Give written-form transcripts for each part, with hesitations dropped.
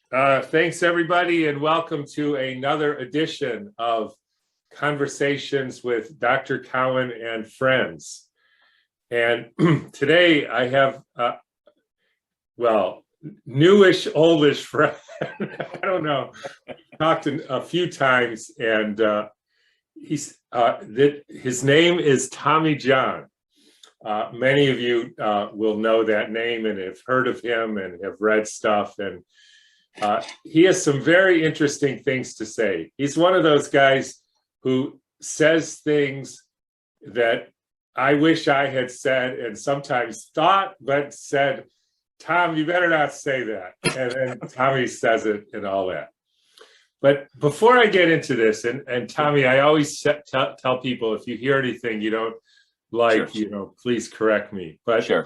Thanks, everybody, and welcome to another edition of Conversations with Dr. Cowan and Friends. And today I have, newish, oldish friend. I don't know. Talked a few times, and his name is Tommy John. Many of you will know that name and have heard of him and have read stuff. And he has some very interesting things to say. He's one of those guys who says things that I wish I had said and sometimes thought, but said, Tom, you better not say that. And then Tommy says it and all that. But before I get into this, and Tommy, I always tell people, if you hear anything you don't like, sure, please correct me. But sure.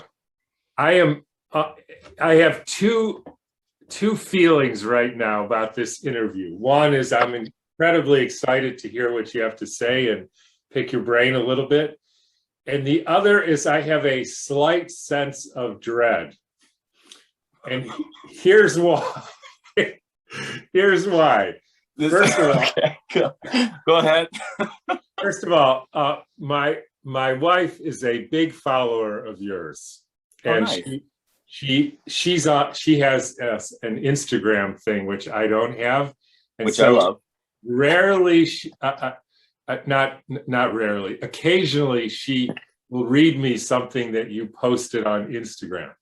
I have two feelings right now about this interview. One is I'm incredibly excited to hear what you have to say and pick your brain a little bit. And the other is I have a slight sense of dread. And here's why. Here's why. First of all, okay, go ahead. First of all, my wife is a big follower of yours. And nice. She has an Instagram thing, which I don't have, and which I love. Rarely, not rarely, occasionally she will read me something that you posted on Instagram,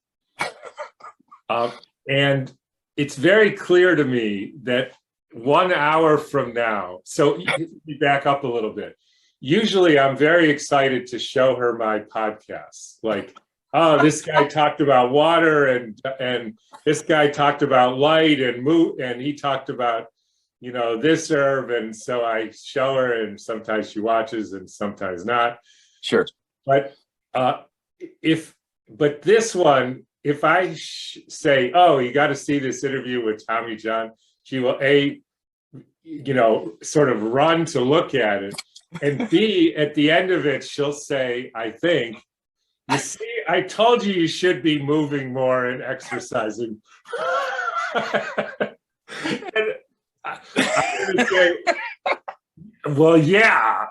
and it's very clear to me that 1 hour from now. So you back up a little bit. Usually, I'm very excited to show her my podcasts, like, oh, this guy talked about water, and this guy talked about light, and he talked about, this herb. And so I show her, and sometimes she watches and sometimes not. Sure. But this one, if I say, oh, you got to see this interview with Tommy John, she will sort of run to look at it. And B, at the end of it, she'll say, I think, you see, I told you should be moving more and exercising. And I'm going to say, well, yeah,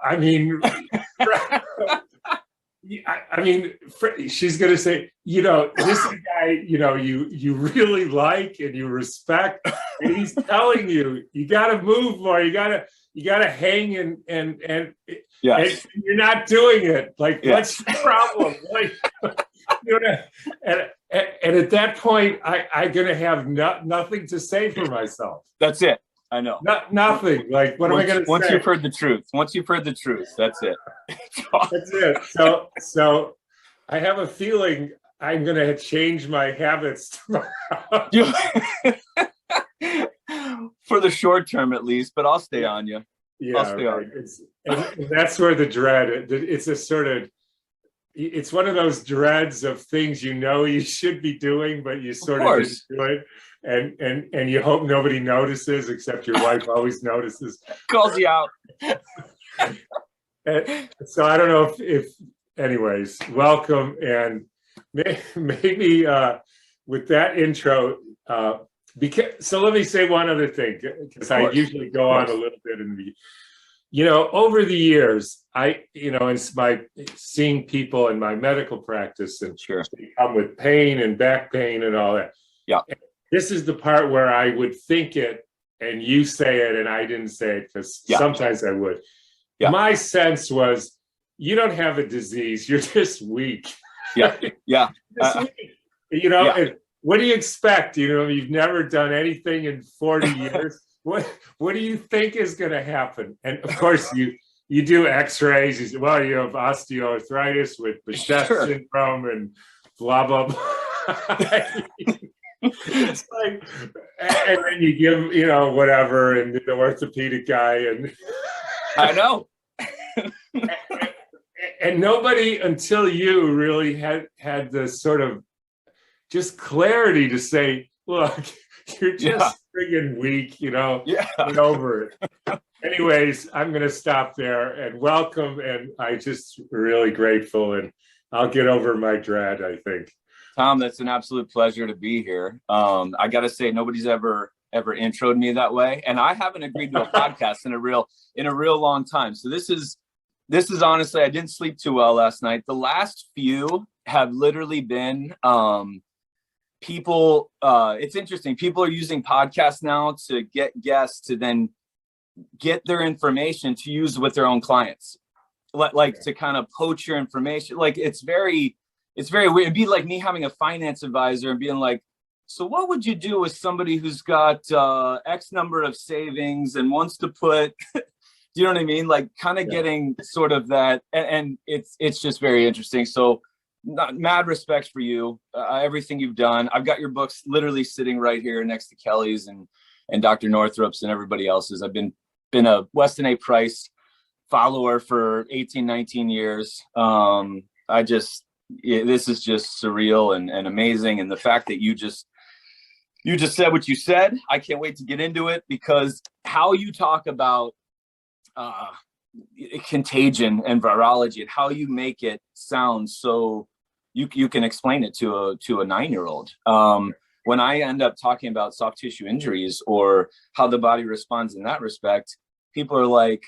she's going to say, this guy, you really like and you respect, and he's telling you got to move more, you got to hang and yes. And you're not doing it. Like, yes. What's the problem? Like, and at that point, I'm going to have nothing to say for myself. That's it. I know. Nothing. Like, what am I going to say? Once you've heard the truth, that's it. That's it. So I have a feeling I'm going to change my habits tomorrow. For the short term, at least, but I'll stay on you. Yeah, I'll stay on you. And that's where the dread, it's one of those dreads of things you should be doing, but you sort of didn't do it. And you hope nobody notices, except your wife always notices. Calls you out. And so I don't know if anyways, welcome. And maybe with that intro, so let me say one other thing, because I usually go on a little bit over the years, in my seeing people in my medical practice, and sure, they come with pain and back pain and all that. Yeah. And this is the part where I would think it and you say it and I didn't say it, because sometimes I would. Yeah. My sense was, you don't have a disease, you're just weak. Yeah. Yeah. And what do you expect? You've never done anything in 40 years. What do you think is going to happen? And of course, you do X-rays. You say, well, you have osteoarthritis with Behçet's syndrome and blah blah blah. It's like, and then you give whatever, and the orthopedic guy, and I know. And nobody until you really had the sort of just clarity to say, look, you're just friggin' weak, get over it. Anyways, I'm going to stop there and welcome. And I'm just really grateful, and I'll get over my dread, I think. Tom, that's an absolute pleasure to be here. I got to say, nobody's ever ever introed me that way. And I haven't agreed to a podcast in a real long time. So this is honestly, I didn't sleep too well last night. The last few have literally been people. It's interesting. People are using podcasts now to get guests to then get their information to use with their own clients, like to kind of poach your information. Like it's very weird. It'd be like me having a finance advisor and being like, so what would you do with somebody who's got X number of savings and wants to put, do you know what I mean? Like kind of getting sort of that. And it's just very interesting. So mad respect for you, everything you've done. I've got your books literally sitting right here next to Kelly's and Dr. Northrup's and everybody else's. I've been a Weston A. Price follower for 18, 19 years. This is just surreal and amazing. And the fact that you just said what you said, I can't wait to get into it, because how you talk about contagion and virology and how you make it sound so you can explain it to a 9-year-old. When I end up talking about soft tissue injuries or how the body responds in that respect, people are like,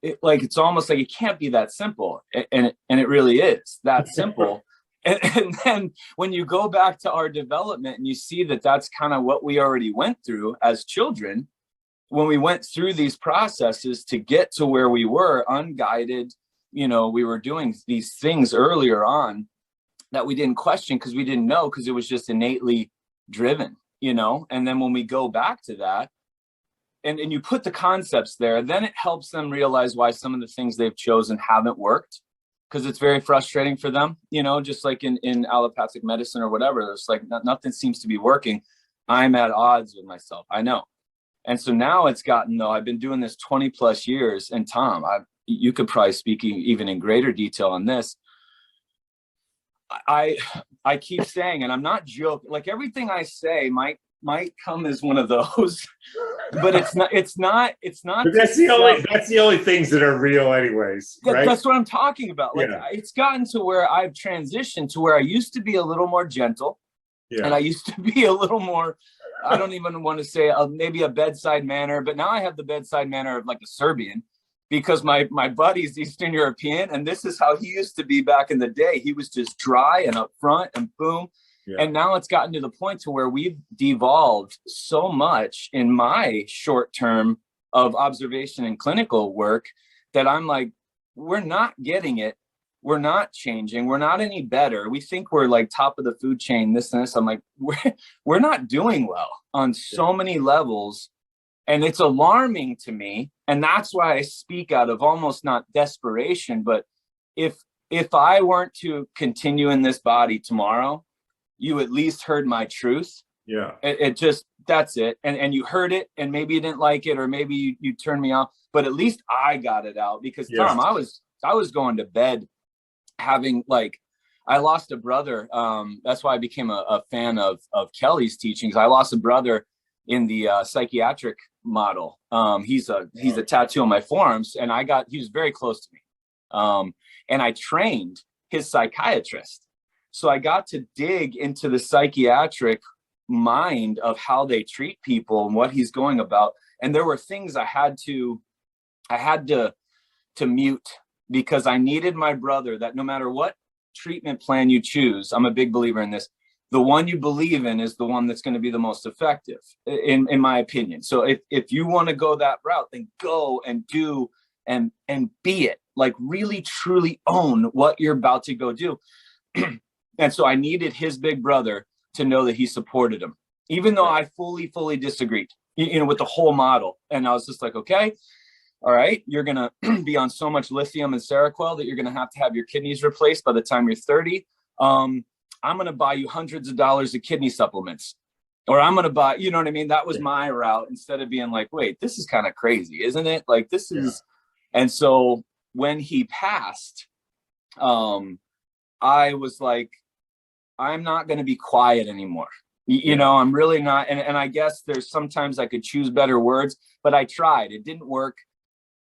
it's almost like it can't be that simple. And it really is that simple. And then when you go back to our development and you see that that's kind of what we already went through as children, when we went through these processes to get to where we were unguided, we were doing these things earlier on that we didn't question because we didn't know, because it was just innately driven, and then when we go back to that and you put the concepts there, then it helps them realize why some of the things they've chosen haven't worked, because it's very frustrating for them, just like in allopathic medicine or whatever. It's like nothing seems to be working. I'm at odds with myself. I know. And so now it's gotten, though, I've been doing this 20 plus years, and Tom, you could probably speak even in greater detail on this. I keep saying, and I'm not joking, like everything I say might come as one of those, but it's not. But that's the only things that are real anyways, right? That's what I'm talking about. Like it's gotten to where I've transitioned to where I used to be a little more gentle, and I used to be a little more, I don't even want to say maybe a bedside manner, but now I have the bedside manner of like a Serbian, because my buddy's Eastern European, and this is how he used to be back in the day. He was just dry and upfront and boom. Yeah. And now it's gotten to the point to where we've devolved so much in my short term of observation and clinical work that I'm like, we're not getting it. We're not changing. We're not any better. We think we're like top of the food chain, this and this. I'm like, we're not doing well on so many levels. And it's alarming to me. And that's why I speak out of almost not desperation, but if I weren't to continue in this body tomorrow, you at least heard my truth. Yeah. It just, that's it. And you heard it, and maybe you didn't like it, or maybe you turned me off, but at least I got it out, because Tom, I was going to bed having, like, I lost a brother. That's why I became a fan of Kelly's teachings. I lost a brother in the psychiatric model. He's a tattoo on my forearms, and he was very close to me. And I trained his psychiatrist. So I got to dig into the psychiatric mind of how they treat people and what he's going about. And there were things I had to mute, because I needed my brother, that no matter what treatment plan you choose, I'm a big believer in this, the one you believe in is the one that's going to be the most effective, in my opinion. So if you want to go that route, then go and do and be it, like really truly own what you're about to go do. And so I needed his big brother to know that he supported him, even though I fully disagreed, with the whole model. And I was just like, okay, all right, you're going to be on so much lithium and Seroquel that you're going to have your kidneys replaced by the time you're 30. I'm going to buy you hundreds of dollars of kidney supplements, or I'm going to buy, you know what I mean? That was my route, instead of being like, wait, this is kind of crazy, isn't it? Like this is, and so when he passed, I was like, I'm not going to be quiet anymore. You know, I'm really not. And I guess there's sometimes I could choose better words, but I tried. It didn't work.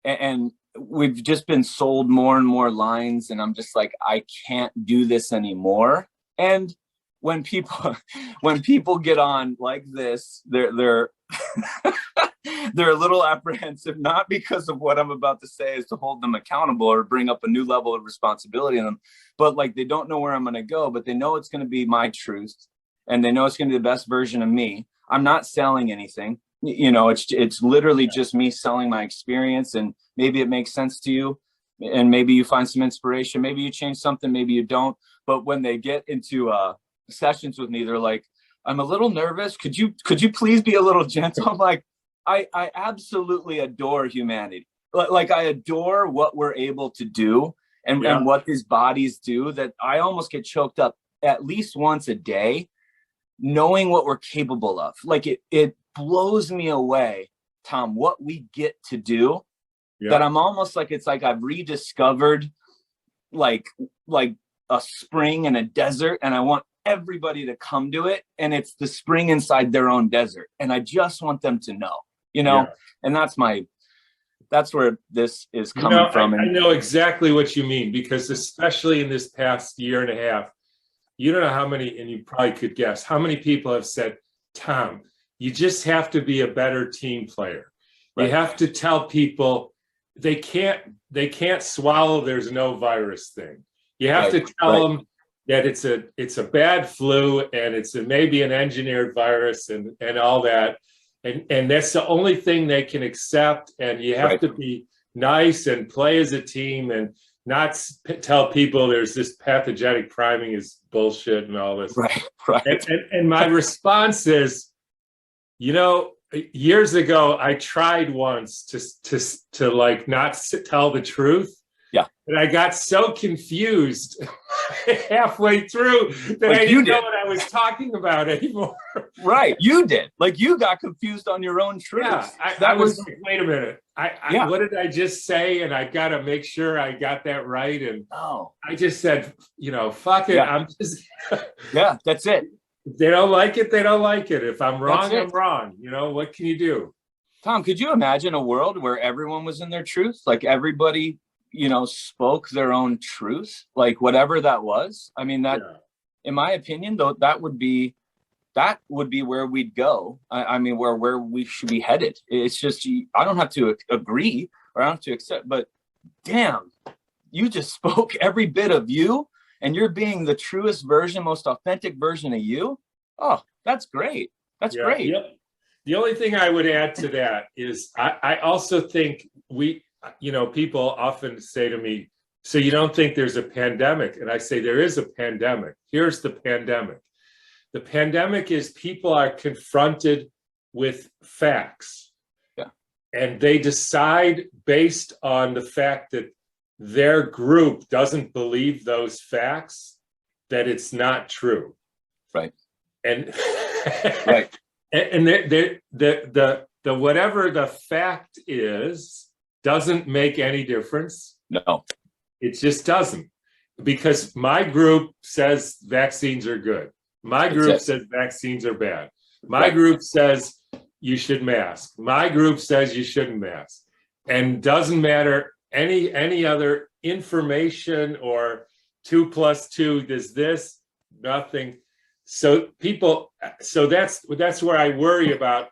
And we've just been sold more and more lines. And I'm just like, I can't do this anymore. And when people get on like this, they're they're a little apprehensive, not because of what I'm about to say is to hold them accountable or bring up a new level of responsibility in them, but like they don't know where I'm going to go, but they know it's going to be my truth, and they know it's going to be the best version of me. I'm not selling anything. It's literally just me selling my experience, and maybe it makes sense to you, and maybe you find some inspiration, maybe you change something, maybe you don't. But when they get into sessions with me, they're like, I'm a little nervous. Could you please be a little gentle? I'm like, I absolutely adore humanity. Like I adore what we're able to do and what these bodies do, that I almost get choked up at least once a day, knowing what we're capable of. Like it blows me away, Tom, what we get to do, that I'm almost like, it's like I've rediscovered like a spring in a desert, and I want everybody to come to it, and it's the spring inside their own desert, and I just want them to know, and that's where this is coming from. I know exactly what you mean, because especially in this past year and a half, you don't know how many, and you probably could guess how many people have said, Tom, you just have to be a better team player. Right. You have to tell people they can't swallow there's no virus thing. You have to tell them that it's a bad flu, and it's maybe an engineered virus and all that. And that's the only thing they can accept. And you have to be nice and play as a team, and not tell people there's this pathogenic priming is bullshit and all this. Right. And my response is, years ago, I tried once to like not tell the truth. Yeah. And I got so confused halfway through that I didn't know what I was talking about anymore. Right. You did. Like you got confused on your own truth. Yeah. I was like, wait a minute. What did I just say? And I got to make sure I got that right. And I just said, fuck it. I'm just. Yeah, that's it. If they don't like it, they don't like it. If I'm wrong, I'm wrong. What can you do? Tom, could you imagine a world where everyone was in their truth? Like everybody, spoke their own truth, like whatever that was. I mean, in my opinion, though, that would be where we'd go. I mean, where we should be headed. It's just, I don't have to agree, or I don't have to accept, but damn, you just spoke every bit of you, and you're being the truest version, most authentic version of you. Oh, that's great. That's great. Yep. The only thing I would add to that is I also think people often say to me, so you don't think there's a pandemic? And I say, there is a pandemic. Here's the pandemic. The pandemic is people are confronted with facts. Yeah. And they decide based on the fact that their group doesn't believe those facts, that it's not true. Right. And and the whatever the fact is doesn't make any difference. No. It just doesn't. Because my group says vaccines are good. My group says vaccines are bad. My group says you should mask. My group says you shouldn't mask. And doesn't matter any other information or 2 + 2 does this, nothing. So that's where I worry about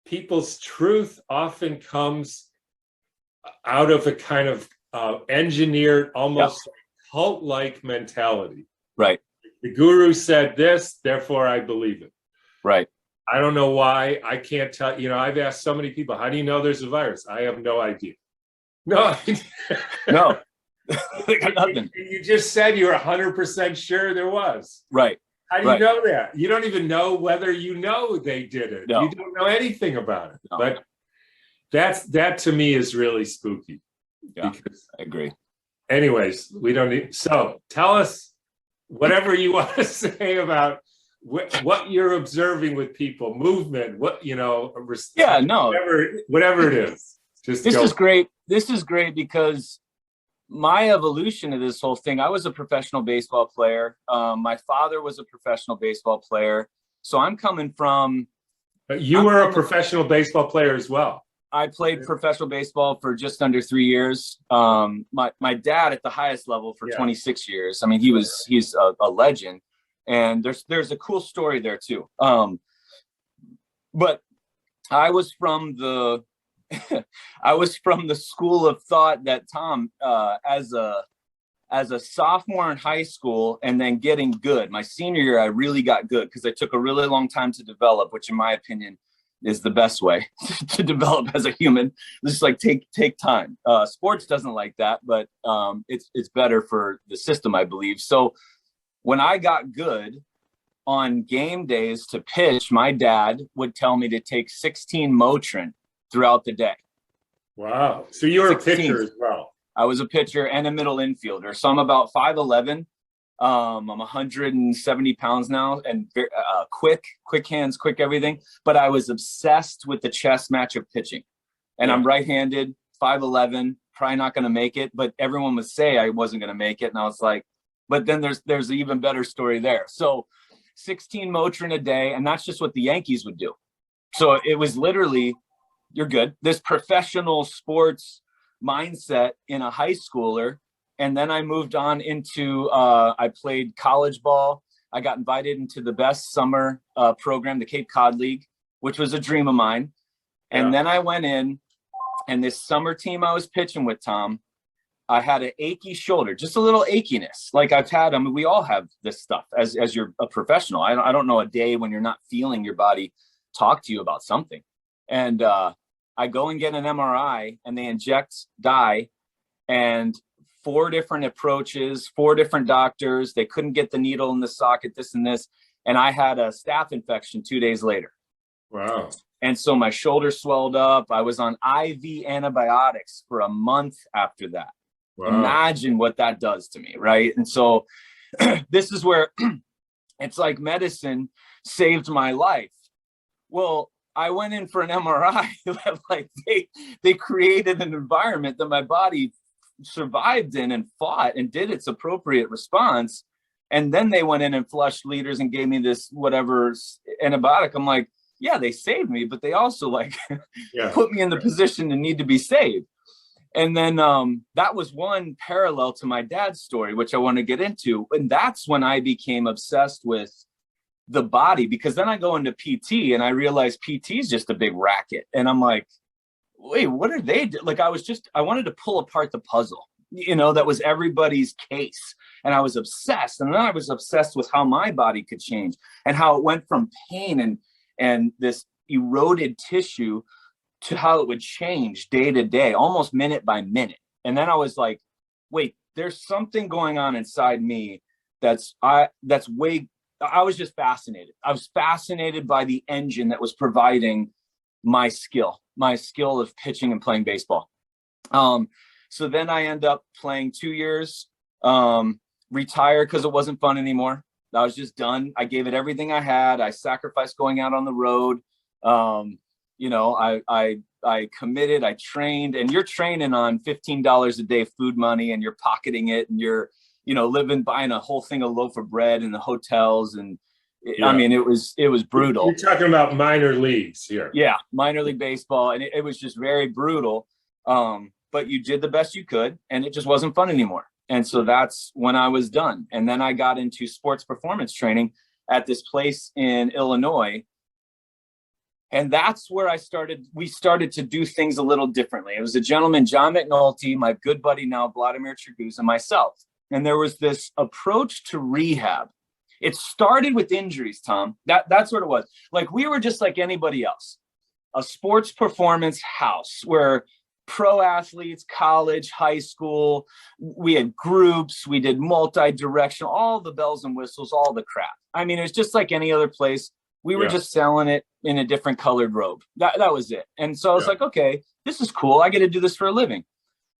people's truth often comes out of a kind of engineered, almost cult-like mentality. Right. The guru said this, therefore I believe it. Right. I don't know why. I can't tell. I've asked so many people, how do you know there's a virus? I have no idea. No. No. They got nothing. You just said you were 100% sure there was. Right. How do you know that? You don't even know whether they did it. No. You don't know anything about it. No. But that to me is really spooky. Yeah, I agree. Anyways, we don't need. So tell us whatever you want to say about what you're observing with people, movement, whatever it is. This is great. This is great because my evolution of this whole thing, I was a professional baseball player. My father was a professional baseball player. So I'm coming from. You were a professional baseball player as well. I played professional baseball for just under 3 years. My dad at the highest level for 26 years. I mean, he's a legend, and there's a cool story there too. But I was from the I was from the school of thought that Tom, as a sophomore in high school and then getting good. My senior year, I really got good because I took a really long time to develop, which in my opinion is the best way to develop as a human. Just like take time. Sports doesn't like that, but it's better for the system, I believe. So when I got good on game days to pitch, my dad would tell me to take 16 Motrin throughout the day. Wow. So you were 16. A pitcher as well. I was a pitcher and a middle infielder. So I'm about 5'11". I'm 170 pounds now and quick hands, quick everything. But I was obsessed with the chess matchup pitching. And I'm right-handed, 5'11", probably not going to make it. But everyone would say I wasn't going to make it. And I was like, but then there's an even better story there. So 16 Motrin a day. And that's just what the Yankees would do. So it was literally, you're good. This professional sports mindset in a high schooler. And then I moved on into, I played college ball. I got invited into the best summer program, the Cape Cod League, which was a dream of mine. And then I went in, and this summer team I was pitching with, Tom, I had an achy shoulder, just a little achiness. Like I've had, I mean, we all have this stuff as you're a professional. I don't know a day when you're not feeling your body talk to you about something. And I go and get an MRI, and they inject dye, and 4 different approaches, 4 different doctors. They couldn't get the needle in the socket, this and this. And I had a staph infection 2 days later. Wow. And so my shoulder swelled up. I was on IV antibiotics for a month after that. Wow. Imagine what that does to me, right? And so this is where it's like medicine saved my life. Well, I went in for an MRI. Like they created an environment that my body survived in and fought and did its appropriate response. And then they went in and flushed liters and gave me this whatever antibiotic. I'm like, yeah, they saved me, but they also like put me in the position to need to be saved. And then that was one parallel to my dad's story, which I want to get into. And that's when I became obsessed with the body, because then I go into PT and I realize PT is just a big racket. And I'm like, wait, what are they like? I wanted to pull apart the puzzle, that was everybody's case. And I was obsessed. And then I was obsessed with how my body could change and how it went from pain and this eroded tissue to how it would change day to day, almost minute by minute. And then I was like, wait, there's something going on inside me I was just fascinated. I was fascinated by the engine that was providing my skill of pitching and playing baseball. So then I end up playing 2 years, retired because it wasn't fun anymore. I was just done. I gave it everything I had. I sacrificed going out on the road. I committed, I trained, and you're training on $15 a day food money, and you're pocketing it, and you're, buying a whole thing of loaf of bread in the hotels. And I mean, it was brutal. You're talking about minor leagues here. Yeah. Minor league baseball. And it was just very brutal. But you did the best you could, and it just wasn't fun anymore. And so that's when I was done. And then I got into sports performance training at this place in Illinois. And that's where we started to do things a little differently. It was a gentleman, John McNulty, my good buddy now, Vladimir Chiguz, and myself. And there was this approach to rehab. It started with injuries, Tom. That's what it was. Like, we were just like anybody else. A sports performance house where pro athletes, college, high school, we had groups, we did multi-directional, all the bells and whistles, all the crap. I mean, it was just like any other place. We were just selling it in a different colored robe. That was it. And so I was like, okay, this is cool. I get to do this for a living.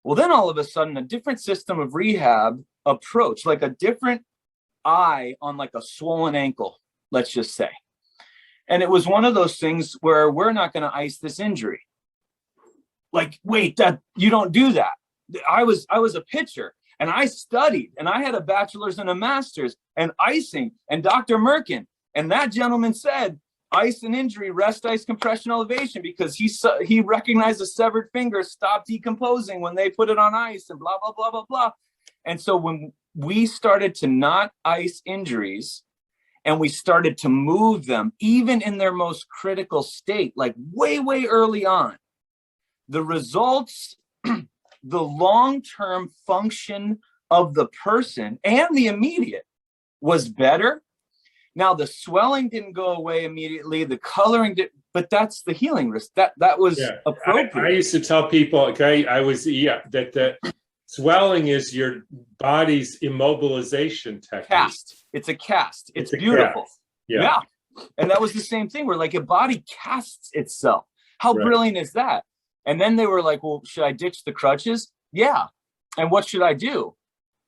Well, then all of a sudden, a different system of rehab approach, like a different eye on like a swollen ankle, let's just say. And it was one of those things where we're not going to ice this injury. Like, wait, you don't do that. I was a pitcher, and I studied, and I had a bachelor's and a master's and icing and Dr. Merkin. And that gentleman said, ice an injury, rest, ice, compression, elevation, because he recognized a severed finger stopped decomposing when they put it on ice and blah, blah, blah, blah, blah. And so when we started to not ice injuries and we started to move them, even in their most critical state, like way, way early on, the results, the long-term function of the person and the immediate was better. Now, the swelling didn't go away immediately. The coloring did, but that's the healing risk. That was appropriate. I used to tell people, okay, that the swelling is your body's immobilization technique. Cast. It's a cast. It's beautiful. Cast. Yeah. And that was the same thing where like a body casts itself. How brilliant is that? And then they were like, well, should I ditch the crutches? Yeah. And what should I do?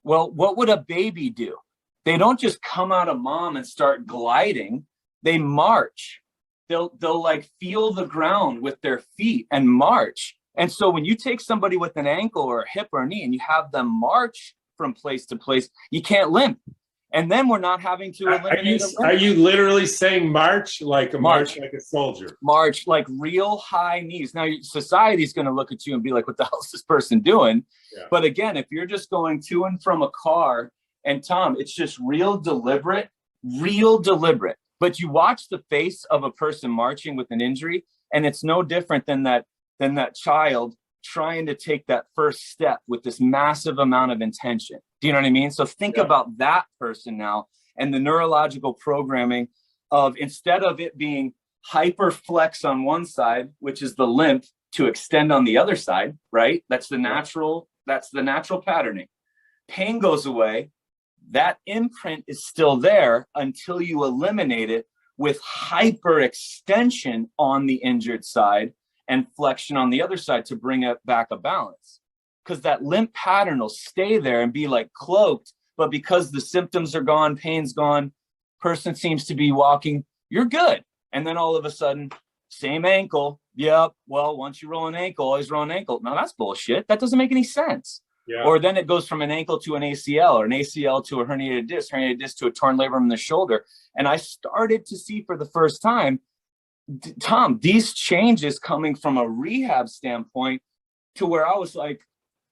Well, what would a baby do? They don't just come out of mom and start gliding. They march. They'll like feel the ground with their feet and march. And so when you take somebody with an ankle or a hip or a knee and you have them march from place to place, you can't limp. And then we're not having to eliminate. Are you literally saying march like a march like a soldier? March like real high knees. Now society's going to look at you and be like, what the hell is this person doing? Yeah. But again, if you're just going to and from a car, and Tom, it's just real deliberate. But you watch the face of a person marching with an injury, and it's no different than that child trying to take that first step with this massive amount of intention. Do you know what I mean? So think about that person now and the neurological programming of, instead of it being hyperflex on one side, which is the limp, to extend on the other side, right? That's the natural patterning. Pain goes away. That imprint is still there until you eliminate it with hyperextension on the injured side and flexion on the other side to bring it back a balance. Because that limp pattern will stay there and be like cloaked, but because the symptoms are gone, pain's gone, person seems to be walking, you're good. And then all of a sudden, same ankle. Yep. Well, once you roll an ankle, always roll an ankle. Now that's bullshit. That doesn't make any sense. Yeah. Or then it goes from an ankle to an ACL, or an ACL to a herniated disc to a torn labrum in the shoulder. And I started to see for the first time, Tom, these changes coming from a rehab standpoint to where I was like,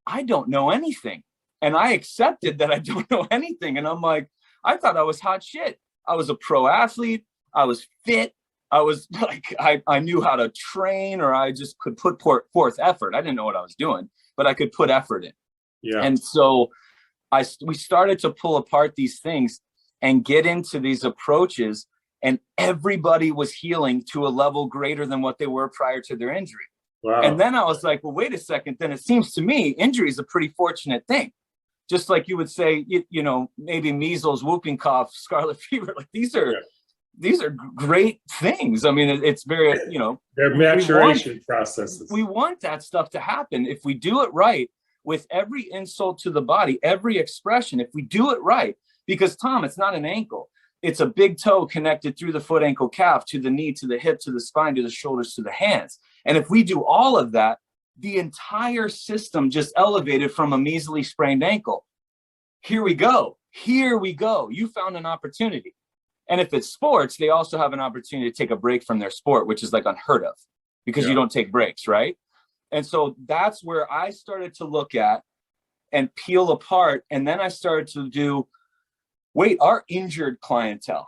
I don't know anything. And I accepted that I don't know anything. And I'm like, I thought I was hot shit. I was a pro athlete. I was fit. I was like, I knew how to train, or I just could put forth effort. I didn't know what I was doing, but I could put effort in. Yeah. And so we started to pull apart these things and get into these approaches, and everybody was healing to a level greater than what they were prior to their injury. Wow. And then I was like, well, wait a second. Then it seems to me injury is a pretty fortunate thing. Just like you would say, you know, maybe measles, whooping cough, scarlet fever, like these are great things. I mean, it's very, you know, they're maturation processes. We want that stuff to happen. If we do it right, with every insult to the body, every expression, if we do it right, because Tom, it's not an ankle. It's a big toe connected through the foot, ankle, calf, to the knee, to the hip, to the spine, to the shoulders, to the hands. And if we do all of that, the entire system just elevated from a measly sprained ankle. Here we go. You found an opportunity. And if it's sports, they also have an opportunity to take a break from their sport, which is like unheard of because you don't take breaks, right? And so that's where I started to look at and peel apart. And then I started to do, wait, our injured clientele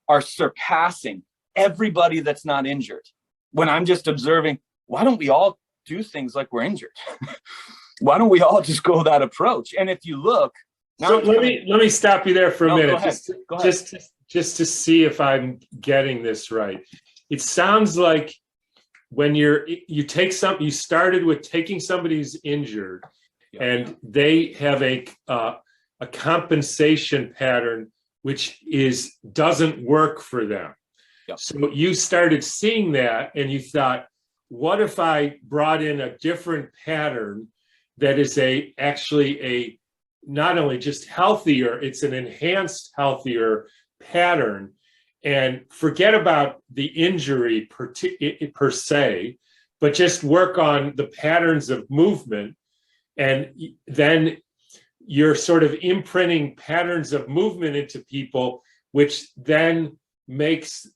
are surpassing everybody that's not injured. When I'm just observing, why don't we all do things like we're injured? Why don't we all just go that approach? And if you look, now so let me stop you there for a minute, just to see if I'm getting this right. It sounds like when you started with taking somebody who's injured, and they have a compensation pattern which doesn't work for them. Yep. So you started seeing that, and you thought, what if I brought in a different pattern that is actually not only just healthier, it's an enhanced healthier pattern, and forget about the injury per se, but just work on the patterns of movement. And then you're sort of imprinting patterns of movement into people, which then makes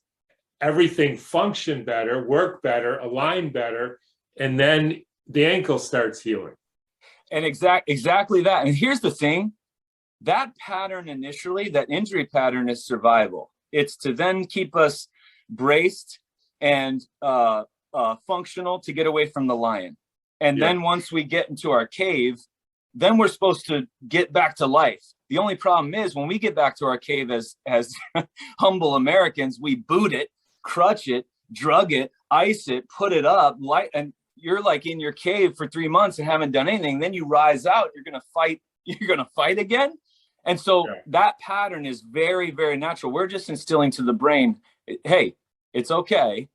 everything function better, work better, align better, and then the ankle starts healing. And exactly that. And here's the thing, that pattern initially, that injury pattern is survival. It's to then keep us braced and functional to get away from the lion. And then once we get into our cave, then we're supposed to get back to life. The only problem is when we get back to our cave as humble Americans, we boot it, crutch it, drug it, ice it, put it up, and you're like in your cave for 3 months and haven't done anything. Then you rise out, you're going to fight again. And so that pattern is very, very natural. We're just instilling to the brain, hey, it's okay.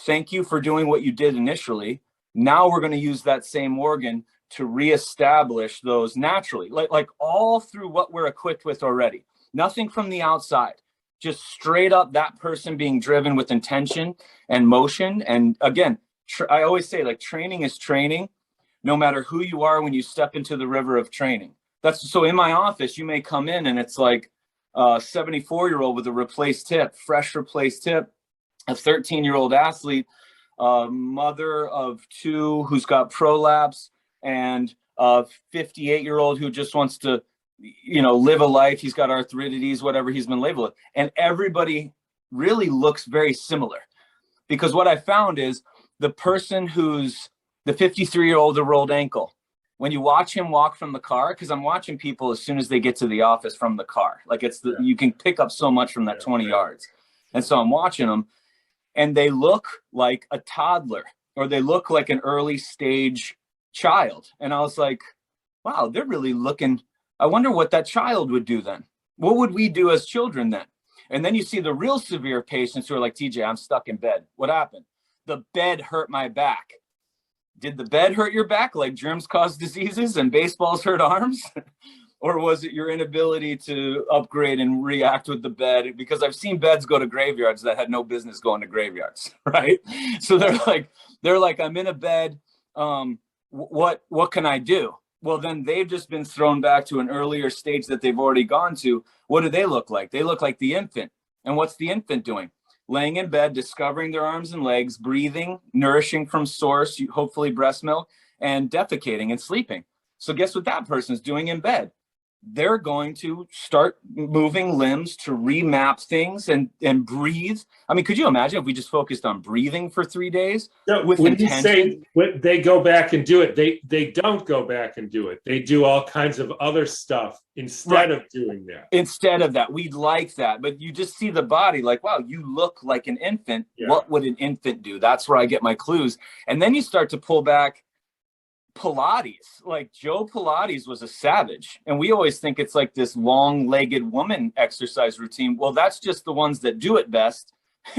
Thank you for doing what you did initially. Now we're going to use that same organ to reestablish those naturally, like all through what we're equipped with already. Nothing from the outside, just straight up that person being driven with intention and motion. And again, I always say, like, training is training, no matter who you are when you step into the river of training. That's so in my office, you may come in and it's like a 74-year-old with a replaced hip, fresh replaced hip, a 13-year-old athlete, mother of 2 who's got prolapse, and a 58-year-old who just wants to, live a life. He's got arthritis, whatever he's been labeled with. And everybody really looks very similar, because what I found is the person who's the 53-year-old rolled ankle, when you watch him walk from the car, because I'm watching people as soon as they get to the office from the car, like you can pick up so much from that 20 yards. And so I'm watching them, and they look like a toddler, or they look like an early stage child. And I was like, wow, they're really looking, I wonder what that child would do then. What would we do as children then? And then you see the real severe patients who are like, TJ, I'm stuck in bed. What happened? The bed hurt my back. Did the bed hurt your back like germs cause diseases and baseballs hurt arms? Or was it your inability to upgrade and react with the bed? Because I've seen beds go to graveyards that had no business going to graveyards, right? So they're like, I'm in a bed. What can I do? Well, then they've just been thrown back to an earlier stage that they've already gone to. What do they look like? They look like the infant. And what's the infant doing? Laying in bed, discovering their arms and legs, breathing, nourishing from source, hopefully breast milk, and defecating and sleeping. So guess what that person's doing in bed? They're going to start moving limbs to remap things and breathe. I mean, could you imagine if we just focused on breathing for 3 days? When intention? You say when they go back and do it, they don't go back and do it. They do all kinds of other stuff instead of doing that. Instead of that, we'd like that. But you just see the body like, wow, you look like an infant. Yeah. What would an infant do? That's where I get my clues. And then you start to pull back. Pilates, like Joe Pilates was a savage, and we always think it's like this long-legged woman exercise routine. Well, that's just the ones that do it best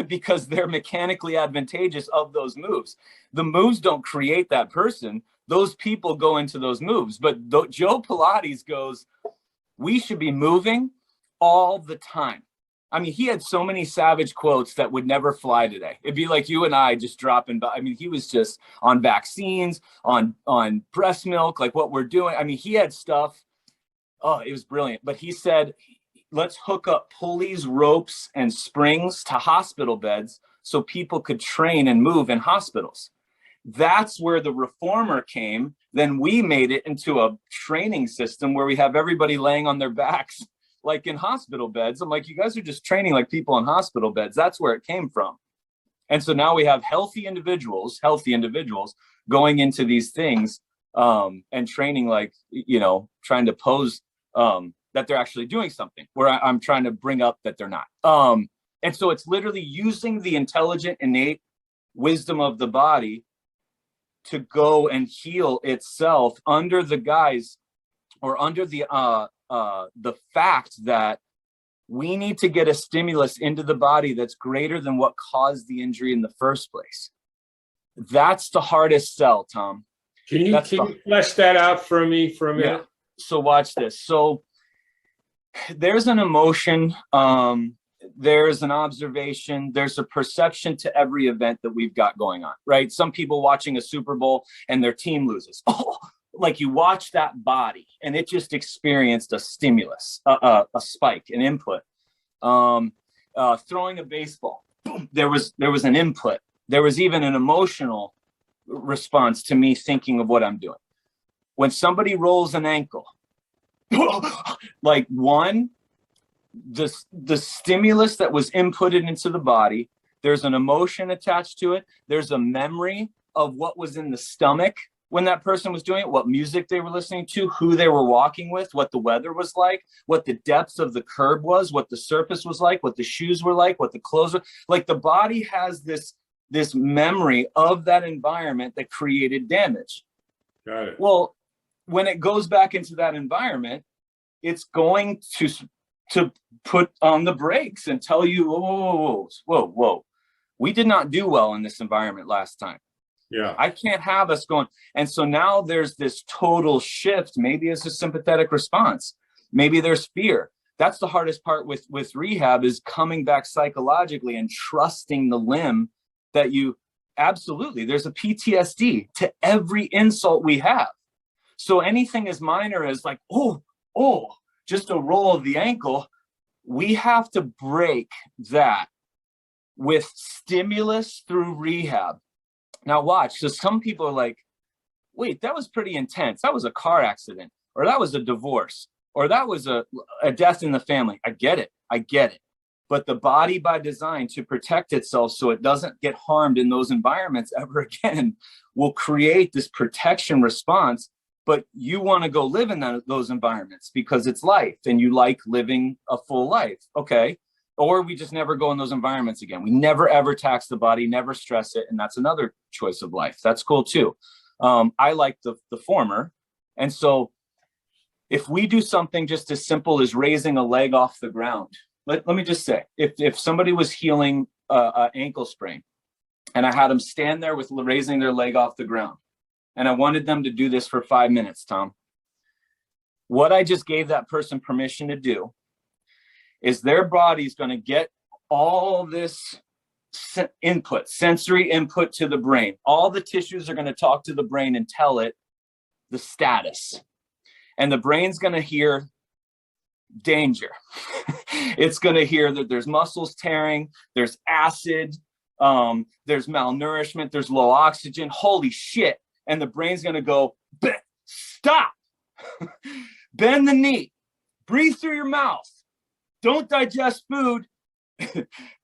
because they're mechanically advantageous of those moves. The moves don't create that person. Those people go into those moves. But Joe Pilates goes, we should be moving all the time. I mean, he had so many savage quotes that would never fly today. It'd be like you and I just dropping by. I mean, he was just on vaccines, on breast milk, like what we're doing. I mean, he had stuff. Oh, it was brilliant. But he said, let's hook up pulleys, ropes, and springs to hospital beds so people could train and move in hospitals. That's where the reformer came. Then we made it into a training system where we have everybody laying on their backs like in hospital beds. I'm like, you guys are just training like people in hospital beds. That's where it came from. And so now we have healthy individuals going into these things and training like, trying to pose that they're actually doing something where I'm trying to bring up that they're not. And so it's literally using the intelligent, innate wisdom of the body to go and heal itself under the guise or under the fact that we need to get a stimulus into the body that's greater than what caused the injury in the first place. That's the hardest sell, Tom. Can you flesh that out for me for a minute? Yeah. So watch this. So there's an emotion, there's an observation, there's a perception to every event that we've got going on, right? Some people watching a Super Bowl and their team loses. Oh, like you watch that body and it just experienced a stimulus, a spike, an input. Throwing a baseball, boom, there was an input. There was even an emotional response to me thinking of what I'm doing. When somebody rolls an ankle, like one, the stimulus that was inputted into the body, there's an emotion attached to it. There's a memory of what was in the stomach when that person was doing it, what music they were listening to, who they were walking with, what the weather was like, what the depth of the curb was, what the surface was like, what the shoes were like, what the clothes were like. The body has this memory of that environment that created damage. Got it. Well, when it goes back into that environment, it's going to put on the brakes and tell you, whoa, we did not do well in this environment last time. Yeah. I can't have us going. And so now there's this total shift. Maybe it's a sympathetic response. Maybe there's fear. That's the hardest part with rehab, is coming back psychologically and trusting the limb that you absolutely, there's a PTSD to every insult we have. So anything as minor as like, just a roll of the ankle, we have to break that with stimulus through rehab. Now watch, so some people are like, wait, that was pretty intense. That was a car accident, or that was a divorce, or that was a death in the family. I get it. But the body, by design, to protect itself so it doesn't get harmed in those environments ever again, will create this protection response. But you want to go live in those environments because it's life and you like living a full life. Okay. Or we just never go in those environments again. We never, ever tax the body, never stress it. And that's another choice of life. That's cool too. I like the former. And so if we do something just as simple as raising a leg off the ground, let me just say, if somebody was healing an ankle sprain and I had them stand there with raising their leg off the ground, and I wanted them to do this for 5 minutes, Tom, what I just gave that person permission to do is their body's going to get all this input, sensory input to the brain. All the tissues are going to talk to the brain and tell it the status. And the brain's going to hear danger. It's going to hear that there's muscles tearing, there's acid, there's malnourishment, there's low oxygen. Holy shit. And the brain's going to go, stop, bend the knee, breathe through your mouth. Don't digest food.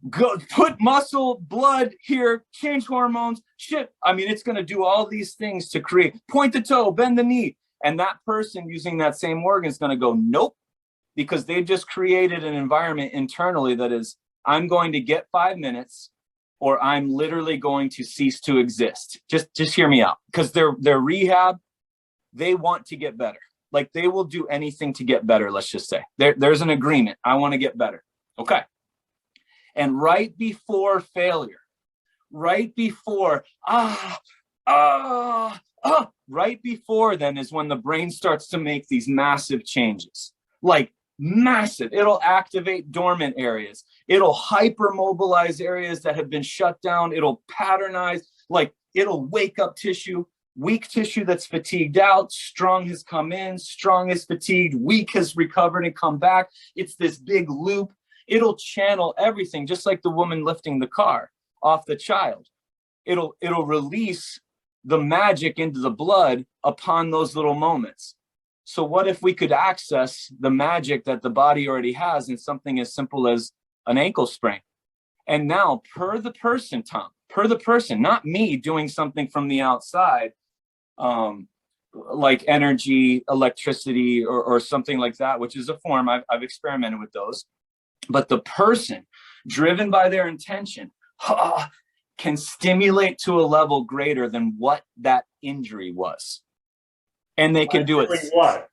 Go put muscle, blood here, change hormones, shit. I mean, it's going to do all these things to create, point the toe, bend the knee. And that person using that same organ is going to go, nope, because they've just created an environment internally that is, I'm going to get 5 minutes or I'm literally going to cease to exist. Just hear me out, because their rehab, they want to get better. Like they will do anything to get better. Let's just say there's an agreement. I want to get better. Okay. And right before failure, right before, right before then is when the brain starts to make these massive changes, like massive. It'll activate dormant areas. It'll hypermobilize areas that have been shut down. It'll patternize, like it'll wake up tissue. Weak tissue that's fatigued out, strong has come in, strong is fatigued, weak has recovered and come back. It's this big loop. It'll channel everything, just like the woman lifting the car off the child. It'll release the magic into the blood upon those little moments. So what if we could access the magic that the body already has in something as simple as an ankle sprain? And now, per the person, Tom, per the person, not me doing something from the outside, like energy, electricity, or something like that, which is a form. I've experimented with those. But the person, driven by their intention, can stimulate to a level greater than what that injury was. And they can do it. What?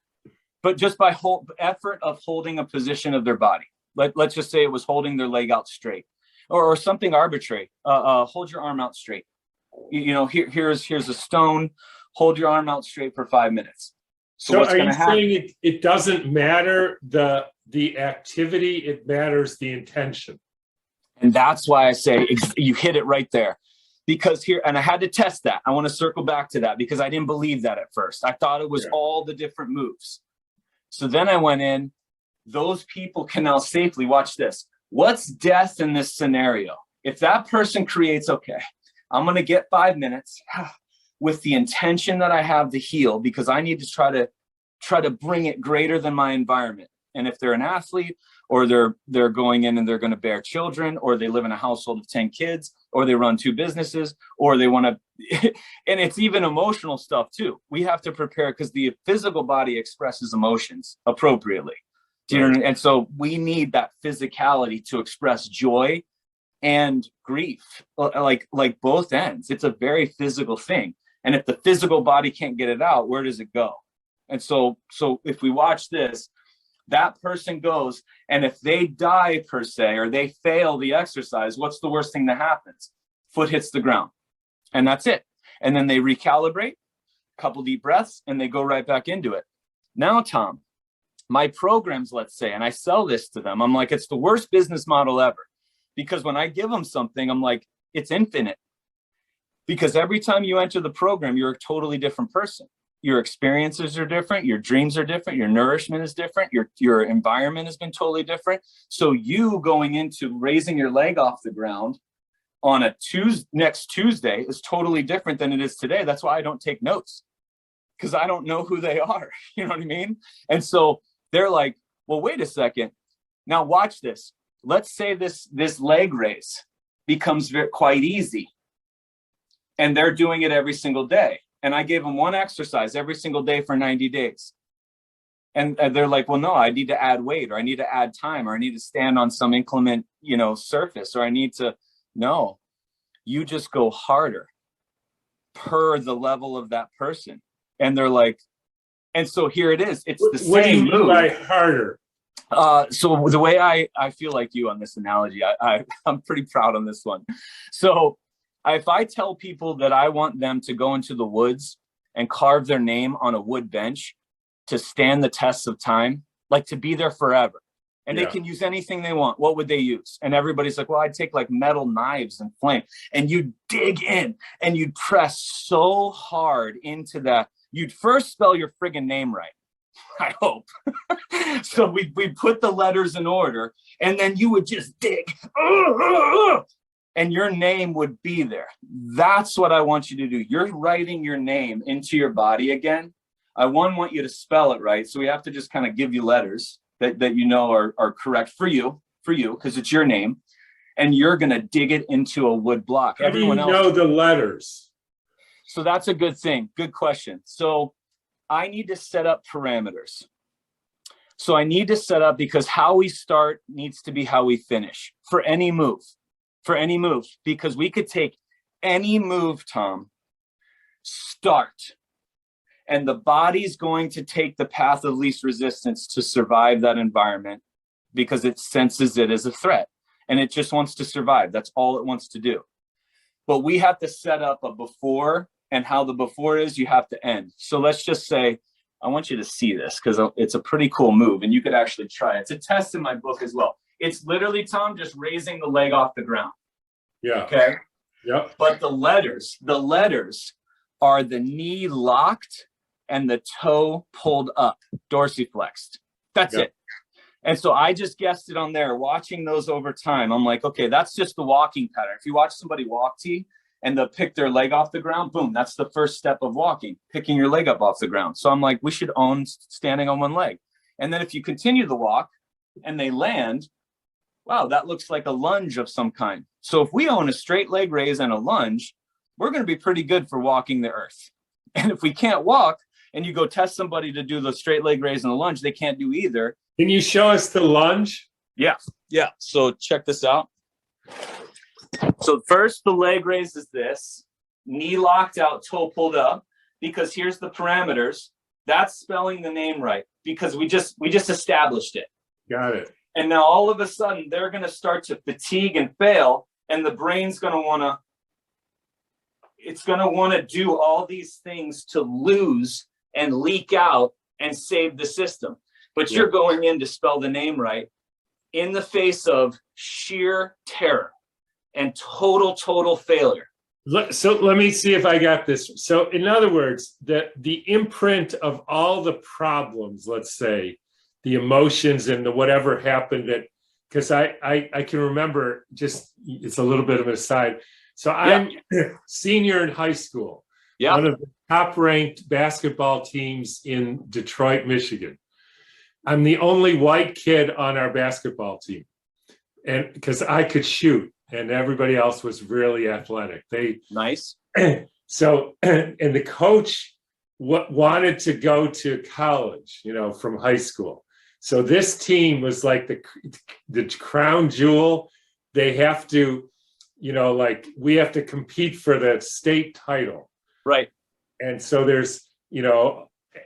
But just by effort of holding a position of their body. Let's just say it was holding their leg out straight, or something arbitrary. Hold your arm out straight. Here's a stone. Hold your arm out straight for 5 minutes. So are you saying it doesn't matter the activity, it matters the intention? And that's why I say you hit it right there. Because here, and I had to test that. I want to circle back to that because I didn't believe that at first. I thought it was all the different moves. So then I went in, those people can now safely, watch this. What's death in this scenario? If that person creates, okay, I'm going to get 5 minutes with the intention that I have to heal, because I need to try to try to bring it greater than my environment. And if they're an athlete, or they're going in and they're going to bear children, or they live in a household of 10 kids, or they run 2 businesses, or they want to, and it's even emotional stuff too. We have to prepare because the physical body expresses emotions appropriately. Do you know what I mean? And so we need that physicality to express joy and grief, like both ends. It's a very physical thing. And if the physical body can't get it out, where does it go? And so if we watch this, that person goes, and if they die per se, or they fail the exercise, what's the worst thing that happens? Foot hits the ground, and that's it. And then they recalibrate, couple deep breaths, and they go right back into it. Now, Tom, my programs, let's say, and I sell this to them, I'm like, it's the worst business model ever. Because when I give them something, I'm like, it's infinite. Because every time you enter the program, you're a totally different person. Your experiences are different. Your dreams are different. Your nourishment is different. Your environment has been totally different. So you going into raising your leg off the ground on a next Tuesday is totally different than it is today. That's why I don't take notes, because I don't know who they are. You know what I mean? And so they're like, well, wait a second. Now watch this. Let's say this leg raise becomes quite easy, and they're doing it every single day. And I gave them one exercise every single day for 90 days. And they're like, well, no, I need to add weight, or I need to add time, or I need to stand on some inclement, surface, or I need to, no, you just go harder per the level of that person. And they're like, and so here it is. It's the same What do you mean move. by harder? So the way I feel like you on this analogy, I'm pretty proud on this one. So if I tell people that I want them to go into the woods and carve their name on a wood bench to stand the tests of time, like to be there forever, and they can use anything they want, what would they use? And everybody's like, well, I'd take like metal knives and flame, and you'd dig in and you'd press so hard into that. You'd first spell your friggin' name right, I hope. So we put the letters in order, and then you would just dig. And your name would be there. That's what I want you to do. You're writing your name into your body again. I want you to spell it right. So we have to just kind of give you letters that are correct for you, because it's your name. And you're going to dig it into a wood block. How do you know the letters? So that's a good thing. Good question. So I need to set up parameters. So I need to set up, because how we start needs to be how we finish for any move. Because we could take any move, Tom, start, and the body's going to take the path of least resistance to survive that environment, because it senses it as a threat and it just wants to survive. That's all it wants to do. But we have to set up a before, and how the before is, you have to end. So let's just say, I want you to see this because it's a pretty cool move, and you could actually try it. It's a test in my book as well. It's literally, Tom, just raising the leg off the ground. Yeah. Okay. Yep. But the letters are the knee locked and the toe pulled up, dorsiflexed. That's it. And so I just guessed it on there, watching those over time. I'm like, okay, that's just the walking pattern. If you watch somebody walk, T, and they'll pick their leg off the ground, boom, that's the first step of walking, picking your leg up off the ground. So I'm like, we should own standing on one leg. And then if you continue the walk and they land, wow, that looks like a lunge of some kind. So if we own a straight leg raise and a lunge, we're going to be pretty good for walking the earth. And if we can't walk, and you go test somebody to do the straight leg raise and the lunge, they can't do either. Can you show us the lunge? Yeah. So check this out. So first, the leg raise is this, knee locked out, toe pulled up, because here's the parameters. That's spelling the name right, because we just established it. Got it. And now all of a sudden, they're going to start to fatigue and fail, and the brain's going to want to do all these things to lose and leak out and save the system. But you're going in to spell the name right in the face of sheer terror and total failure. So let me see if I got this. So in other words, the imprint of all the problems, let's say, the emotions and the whatever happened, that, because I can remember, just, it's a little bit of an aside. So I'm senior in high school. one of the top-ranked basketball teams in Detroit, Michigan. I'm the only white kid on our basketball team, and because I could shoot, and everybody else was really athletic. Nice. So, and the coach wanted to go to college, from high school. So this team was like the crown jewel. They have to, we have to compete for the state title. Right. And so there's,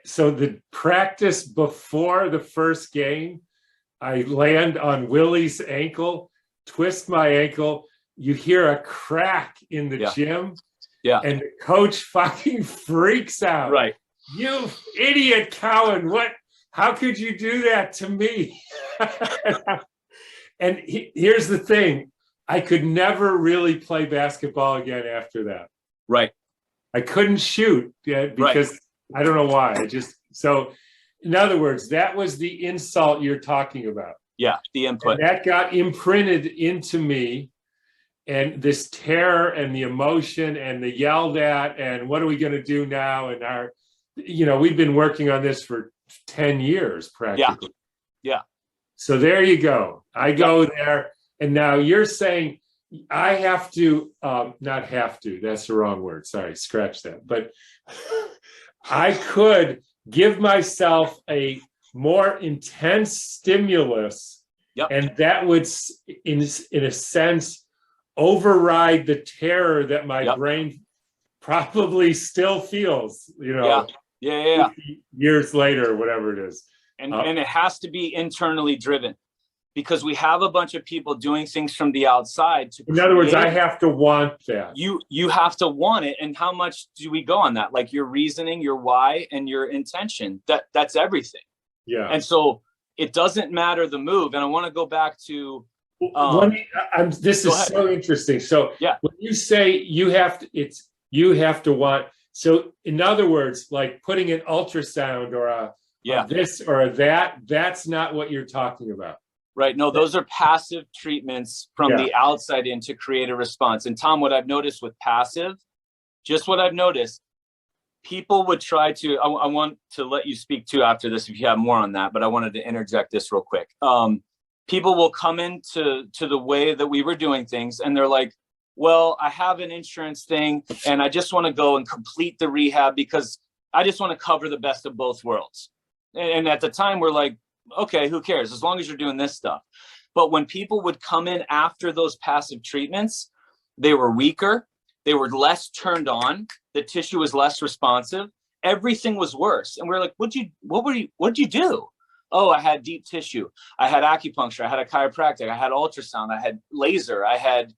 so the practice before the first game, I land on Willie's ankle, twist my ankle. You hear a crack in the gym. Yeah. And the coach fucking freaks out. Right. You idiot, Cowan. How could you do that to me? And here's the thing. I could never really play basketball again after that. Right. I couldn't shoot because I don't know why. So in other words, that was the insult you're talking about. Yeah, the input. And that got imprinted into me. And this terror and the emotion and the yelled at and what are we going to do now? And we've been working on this for 10 years practically. Yeah. So there you go. I go there. And now you're saying I have to, not have to, that's the wrong word. Sorry, scratch that. But I could give myself a more intense stimulus. And that would, in a sense, override the terror that my brain probably still feels, years later, whatever it is. And it has to be internally driven because we have a bunch of people doing things from the outside. In other words, I have to want that. You have to want it. And how much do we go on that? Like your reasoning, your why, and your intention, that's everything. Yeah. And so it doesn't matter the move. And I want to go back to, this is so interesting. So when you say you have to want, so in other words, like putting an ultrasound or a this or a that's not what you're talking about. Right. No, those are passive treatments from the outside in to create a response. And Tom, what I've noticed with passive, people would try to, I want to let you speak too after this if you have more on that, but I wanted to interject this real quick. People will come into the way that we were doing things and they're like, well, I have an insurance thing and I just want to go and complete the rehab because I just want to cover the best of both worlds. And at the time we're like, okay, who cares? As long as you're doing this stuff. But when people would come in after those passive treatments, they were weaker. They were less turned on. The tissue was less responsive. Everything was worse. And we're like, what'd you do? Oh, I had deep tissue. I had acupuncture. I had a chiropractic. I had ultrasound. I had laser. I had,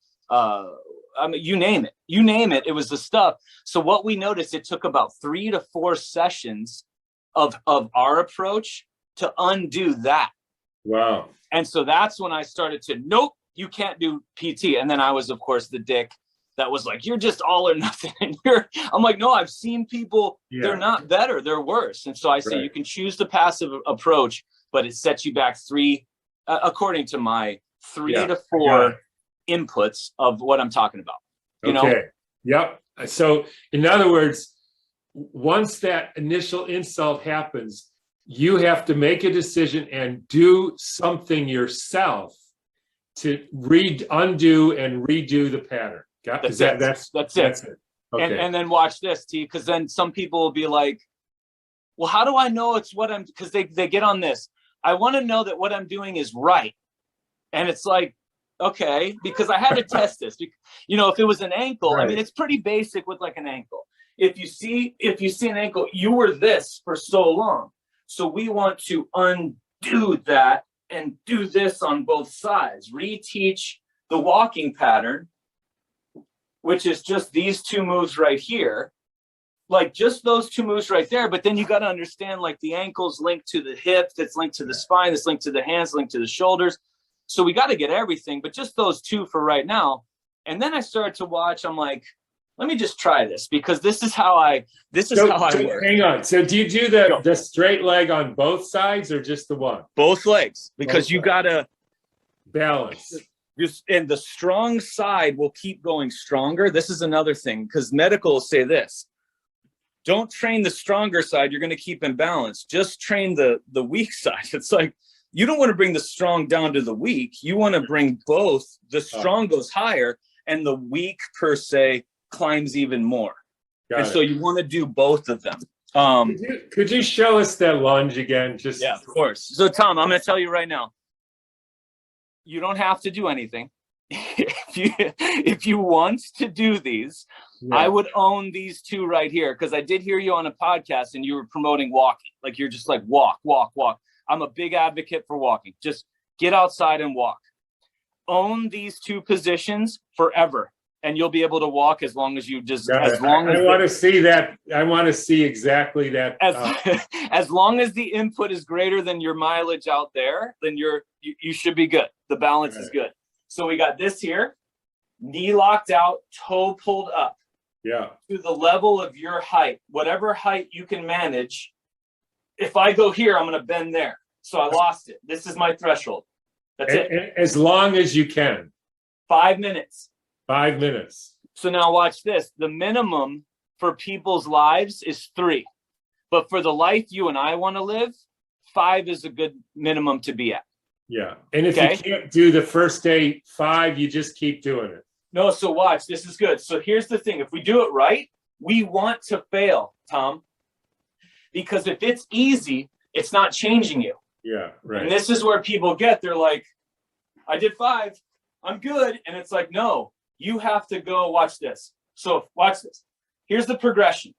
you name it. You name it. It was the stuff. So what we noticed, it took about 3 to 4 sessions of our approach to undo that. Wow. And so that's when I started to, nope, you can't do PT. And then I was, of course, the dick that was like, you're just all or nothing. And I'm like, no, I've seen people, they're not better, they're worse. And so I say, you can choose the passive approach, but it sets you back according to my 3 to 4 inputs of what I'm talking about. You know? Yep. So in other words, once that initial insult happens, you have to make a decision and do something yourself to undo and redo the pattern. That's it. Okay. And then watch this, T, because then some people will be like, well, how do I know it's what I'm, because they get on this. I want to know that what I'm doing is right. And it's like, okay, because I had to test this. You know, if it was an ankle, I mean, it's pretty basic with like an ankle. If you see an ankle, you were this for so long. So we want to undo that and do this on both sides. Reteach the walking pattern, which is just these 2 moves right here. Like just those 2 moves right there. But then you got to understand like the ankle's linked to the hip, that's linked to the spine, that's linked to the hands, linked to the shoulders. So we got to get everything, but just those 2 for right now. And then I started to watch, I'm like, let me just try this because this is how I work. Hang on. So do you do the straight leg on both sides or just the one? Both legs, because you got to balance. And the strong side will keep going stronger. This is another thing because medicals say this. don't train the stronger side. You're going to keep in balance. Just train the weak side. It's like, you don't want to bring the strong down to the weak. You want to bring both. The strong goes higher and the weak per se climbs even more. So you want to do both of them. Could you show us that lunge again? Yeah, of course. So Tom, I'm going to tell you right now, you don't have to do anything. If you want to do these, I would own these two right here, because I did hear you on a podcast and you were promoting walking. Like, you're just like, walk. I'm a big advocate for walking. Just get outside and walk. Own these two positions forever, and you'll be able to walk as long as you just, as long as I want to see that. I want to see exactly that. As long as the input is greater than your mileage out there, then you should be good. The balance is good. So we got this here, knee locked out, toe pulled up. Yeah. To the level of your height, whatever height you can manage. If I go here, I'm going to bend there. So I lost it. This is my threshold. That's it. As long as you can. 5 minutes. 5 minutes. So now watch this. The minimum for people's lives is 3. But for the life you and I want to live, 5 is a good minimum to be at. Yeah. And if you can't do the first day 5, you just keep doing it. No, so watch. This is good. So here's the thing. If we do it right, we want to fail, Tom. Because if it's easy, it's not changing you. Yeah, right. And this is where people they're like, I did 5. I'm good. And it's like, no, you have to go. Watch this. So watch this. Here's the progression.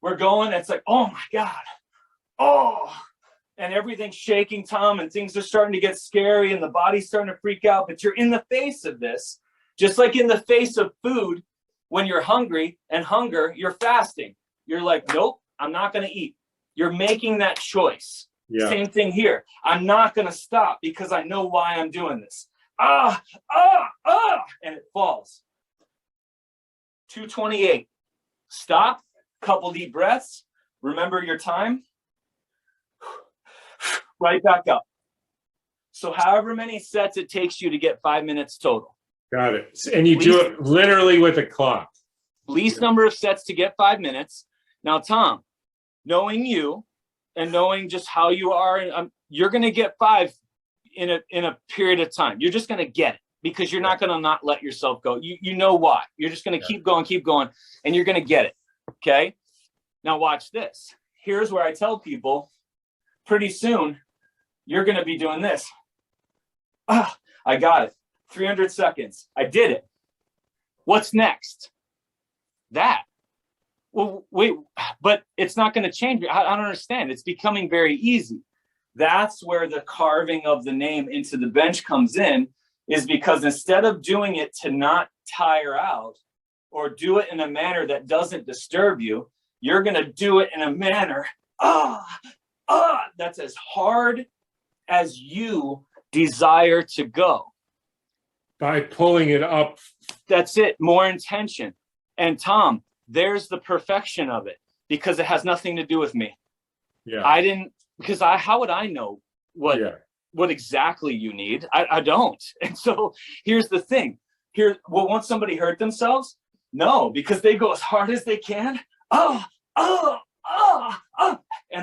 We're going. It's like, oh my God. Oh. And everything's shaking, Tom, and things are starting to get scary and the body's starting to freak out. But you're in the face of this, just like in the face of food. When you're hungry and hunger, you're fasting. You're like, nope, I'm not going to eat. You're making that choice. Yeah. Same thing here. I'm not going to stop because I know why I'm doing this. And it falls. 228. Stop. Couple deep breaths. Remember your time. Right back up. So however many sets it takes you to get 5 minutes total. Got it. And you do it literally with a clock. Least number of sets to get 5 minutes. Now, Tom, knowing you and knowing just how you are, you're going to get 5 in a period of time. You're just going to get it because you're not going to not let yourself go. You know why. You're just going to keep going, and you're going to get it. Okay? Now watch this. Here's where I tell people, pretty soon, you're going to be doing this. I got it. 300 seconds. I did it. What's next? That. Well, wait, but it's not going to change. I don't understand. It's becoming very easy. That's where the carving of the name into the bench comes in, is because instead of doing it to not tire out or do it in a manner that doesn't disturb you, you're going to do it in a manner, that's as hard as you desire to go. By pulling it up. That's it. More intention. And Tom, there's the perfection of it, because it has nothing to do with me. Yeah. How would I know what exactly you need? I don't. And so here's the thing. Won't somebody hurt themselves? No, because they go as hard as they can. And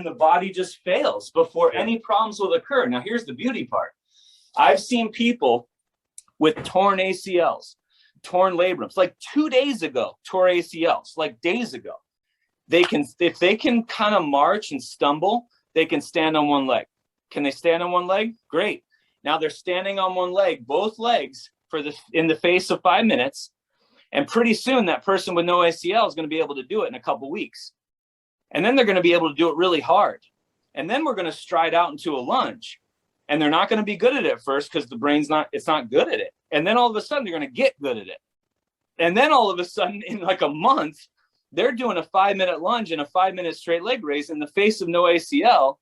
the body just fails before any problems will occur. Now, here's the beauty part. I've seen people with torn ACLs, torn labrums, like 2 days ago, tore ACLs, like days ago. If they can kind of march and stumble, they can stand on one leg. Can they stand on one leg? Great. Now they're standing on one leg, both legs, in the face of 5 minutes. And pretty soon that person with no ACL is going to be able to do it in a couple weeks. And then they're going to be able to do it really hard. And then we're going to stride out into a lunge. And they're not going to be good at it first because the brain's not good at it. And then all of a sudden they're going to get good at it. And then all of a sudden in like a month, they're doing a 5-minute lunge and a 5-minute straight leg raise in the face of no ACL.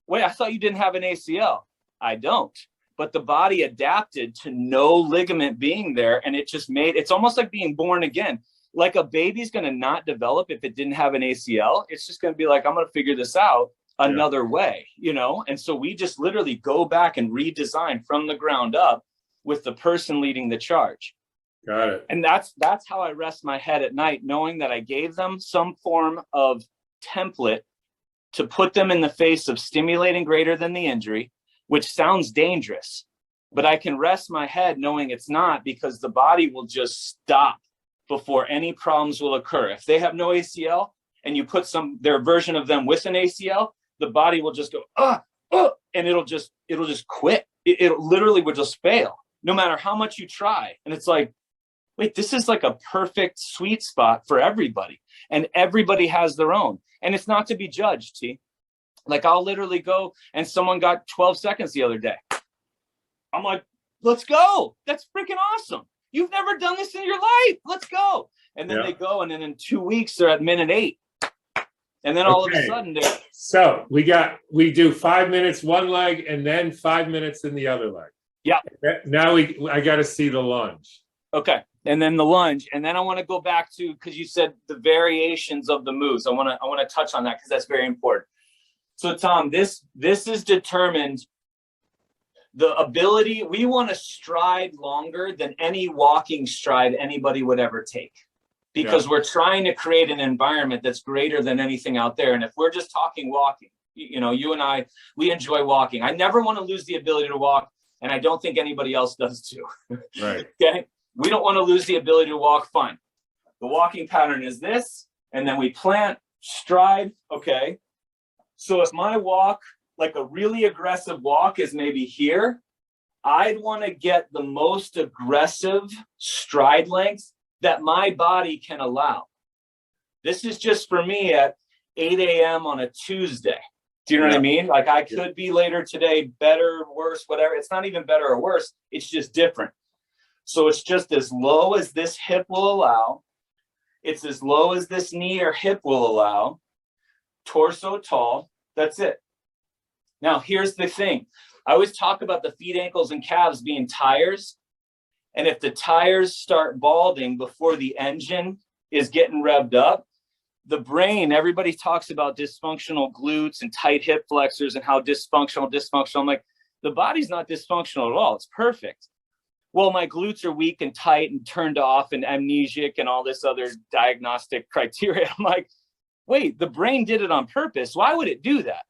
Wait, I thought you didn't have an ACL. I don't. But the body adapted to no ligament being there. And it's almost like being born again. Like a baby's going to not develop if it didn't have an ACL. It's just going to be like, I'm going to figure this out another way, And so we just literally go back and redesign from the ground up with the person leading the charge. Got it. And that's how I rest my head at night, knowing that I gave them some form of template to put them in the face of stimulating greater than the injury, which sounds dangerous, but I can rest my head knowing it's not, because the body will just stop before any problems will occur. If they have no ACL and you put their version of them with an ACL, the body will just go, and it'll just quit. It literally would just fail no matter how much you try. And it's like, wait, this is like a perfect sweet spot for everybody, and everybody has their own. And it's not to be judged, T. Like, I'll literally go, and someone got 12 seconds the other day. I'm like, let's go. That's freaking awesome. You've never done this in your life. Let's go. And then they go, and then in 2 weeks, they're at minute 8. And then all of a sudden, so we do 5 minutes one leg and then 5 minutes in the other leg. Yeah. Now I got to see the lunge. Okay. And then the lunge. And then I want to go back to, because you said the variations of the moves. I want to touch on that because that's very important. So Tom, this is determined, the ability, we want to stride longer than any walking stride anybody would ever take, because we're trying to create an environment that's greater than anything out there. And if we're just talking walking, you and I, we enjoy walking. I never want to lose the ability to walk, and I don't think anybody else does too. Right. Okay. We don't want to lose the ability to walk. Fine. The walking pattern is this, and then we plant, stride. Okay. So if my walk, like a really aggressive walk, is maybe here, I'd want to get the most aggressive stride length that my body can allow. This is just for me at 8 a.m. on a Tuesday. Do you know what I mean? Like, I could be later today, better, worse, whatever. It's not even better or worse. It's just different. So it's just as low as this hip will allow. It's as low as this knee or hip will allow. Torso tall. That's it. Now, here's the thing. I always talk about the feet, ankles, and calves being tires. And if the tires start balding before the engine is getting revved up, the brain, everybody talks about dysfunctional glutes and tight hip flexors and how dysfunctional. I'm like, the body's not dysfunctional at all. It's perfect. Well, my glutes are weak and tight and turned off and amnesic and all this other diagnostic criteria. I'm like, wait, the brain did it on purpose. Why would it do that?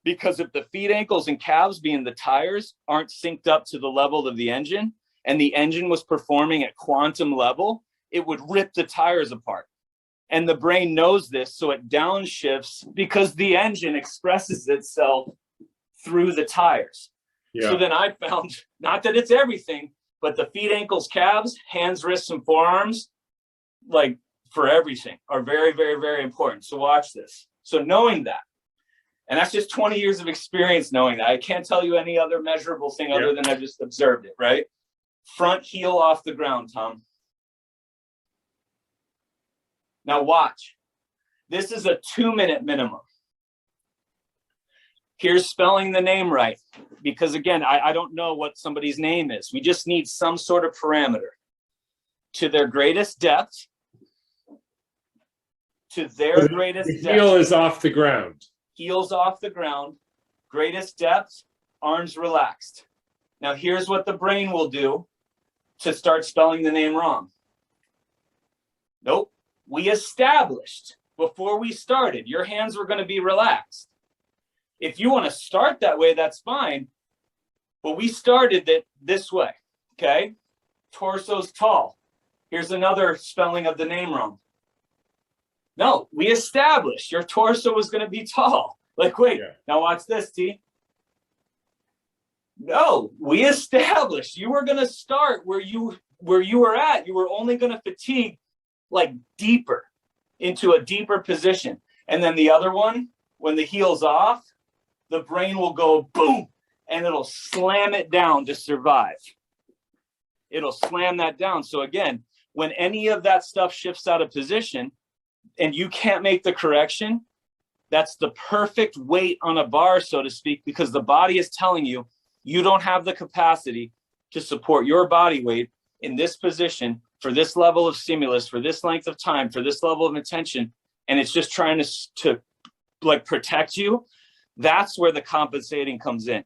Because if the feet, ankles, and calves, being the tires, aren't synced up to the level of the engine, and the engine was performing at quantum level, it would rip the tires apart. And the brain knows this, so it downshifts because the engine expresses itself through the tires. Yeah. So then I found, not that it's everything, but the feet, ankles, calves, hands, wrists, and forearms, like for everything, are very, very, very important. So watch this. So knowing that, and that's just 20 years of experience knowing that. I can't tell you any other measurable thing other than I've just observed it, right? Front heel off the ground, Tom. Now watch. This is a 2-minute minimum. Here's spelling the name right, because again, I don't know what somebody's name is. We just need some sort of parameter. To their greatest depth. To their greatest depth. The heel is off the ground. Heels off the ground. Greatest depth, arms relaxed. Now here's what the brain will do to start spelling the name wrong. Nope. We established before we started, your hands were going to be relaxed. If you want to start that way, that's fine. But we started it this way, okay? Torso's tall. Here's another spelling of the name wrong. No, we established your torso was going to be tall. Like, wait, now watch this, T. No, we established you were going to start where you were at. You were only going to fatigue like deeper into a deeper position. And then the other one, when the heel's off, the brain will go boom, and it'll slam it down to survive. It'll slam that down. So again, when any of that stuff shifts out of position and you can't make the correction, that's the perfect weight on a bar, so to speak, because the body is telling you, you don't have the capacity to support your body weight in this position for this level of stimulus, for this length of time, for this level of attention. And it's just trying to like protect you. That's where the compensating comes in,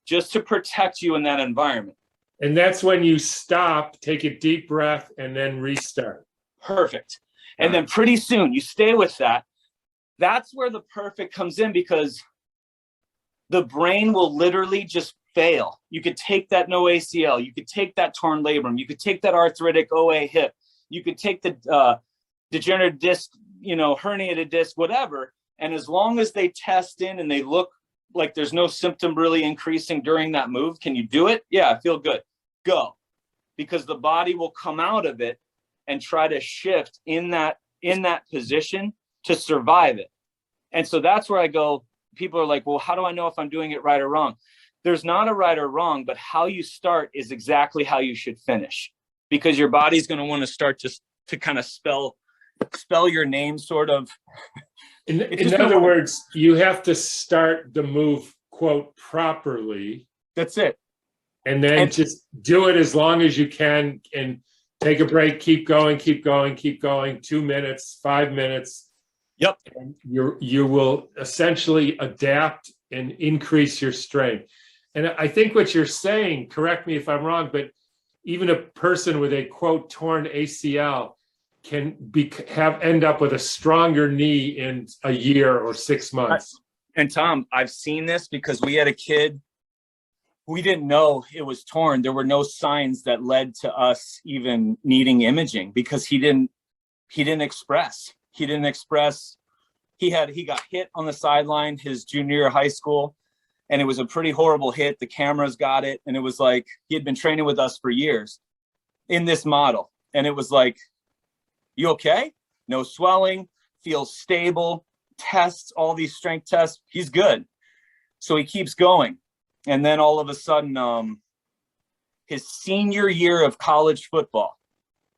just to protect you in that environment. And that's when you stop, take a deep breath, and then restart. Perfect. And then pretty soon you stay with that. That's where the perfect comes in, because the brain will literally just fail. You could take that no ACL, you could take that torn labrum, you could take that arthritic OA hip, you could take the degenerative disc, herniated disc, whatever. And as long as they test in and they look like there's no symptom really increasing during that move, can you do it? Yeah, I feel good. Go. Because the body will come out of it and try to shift in that position to survive it. And so that's where I go. People are like, well, how do I know if I'm doing it right or wrong? There's not a right or wrong, but how you start is exactly how you should finish, because your body's going to want to start just to kind of spell your name, sort of. In other words, you have to start the move, quote, properly. That's it. And then just do it as long as you can, and take a break, keep going, 2 minutes, 5 minutes. Yep. And you will essentially adapt and increase your strength. And I think what you're saying, correct me if I'm wrong, but even a person with a, quote, torn ACL can end up with a stronger knee in a year or 6 months. And Tom, I've seen this because we had a kid, we didn't know it was torn. There were no signs that led to us even needing imaging, because he didn't express. He got hit on the sideline his junior year of high school, and it was a pretty horrible hit. The cameras got it, and it was like he had been training with us for years in this model. And it was like, you okay? No swelling, feels stable, tests, all these strength tests. He's good. So he keeps going. And then all of a sudden, his senior year of college football,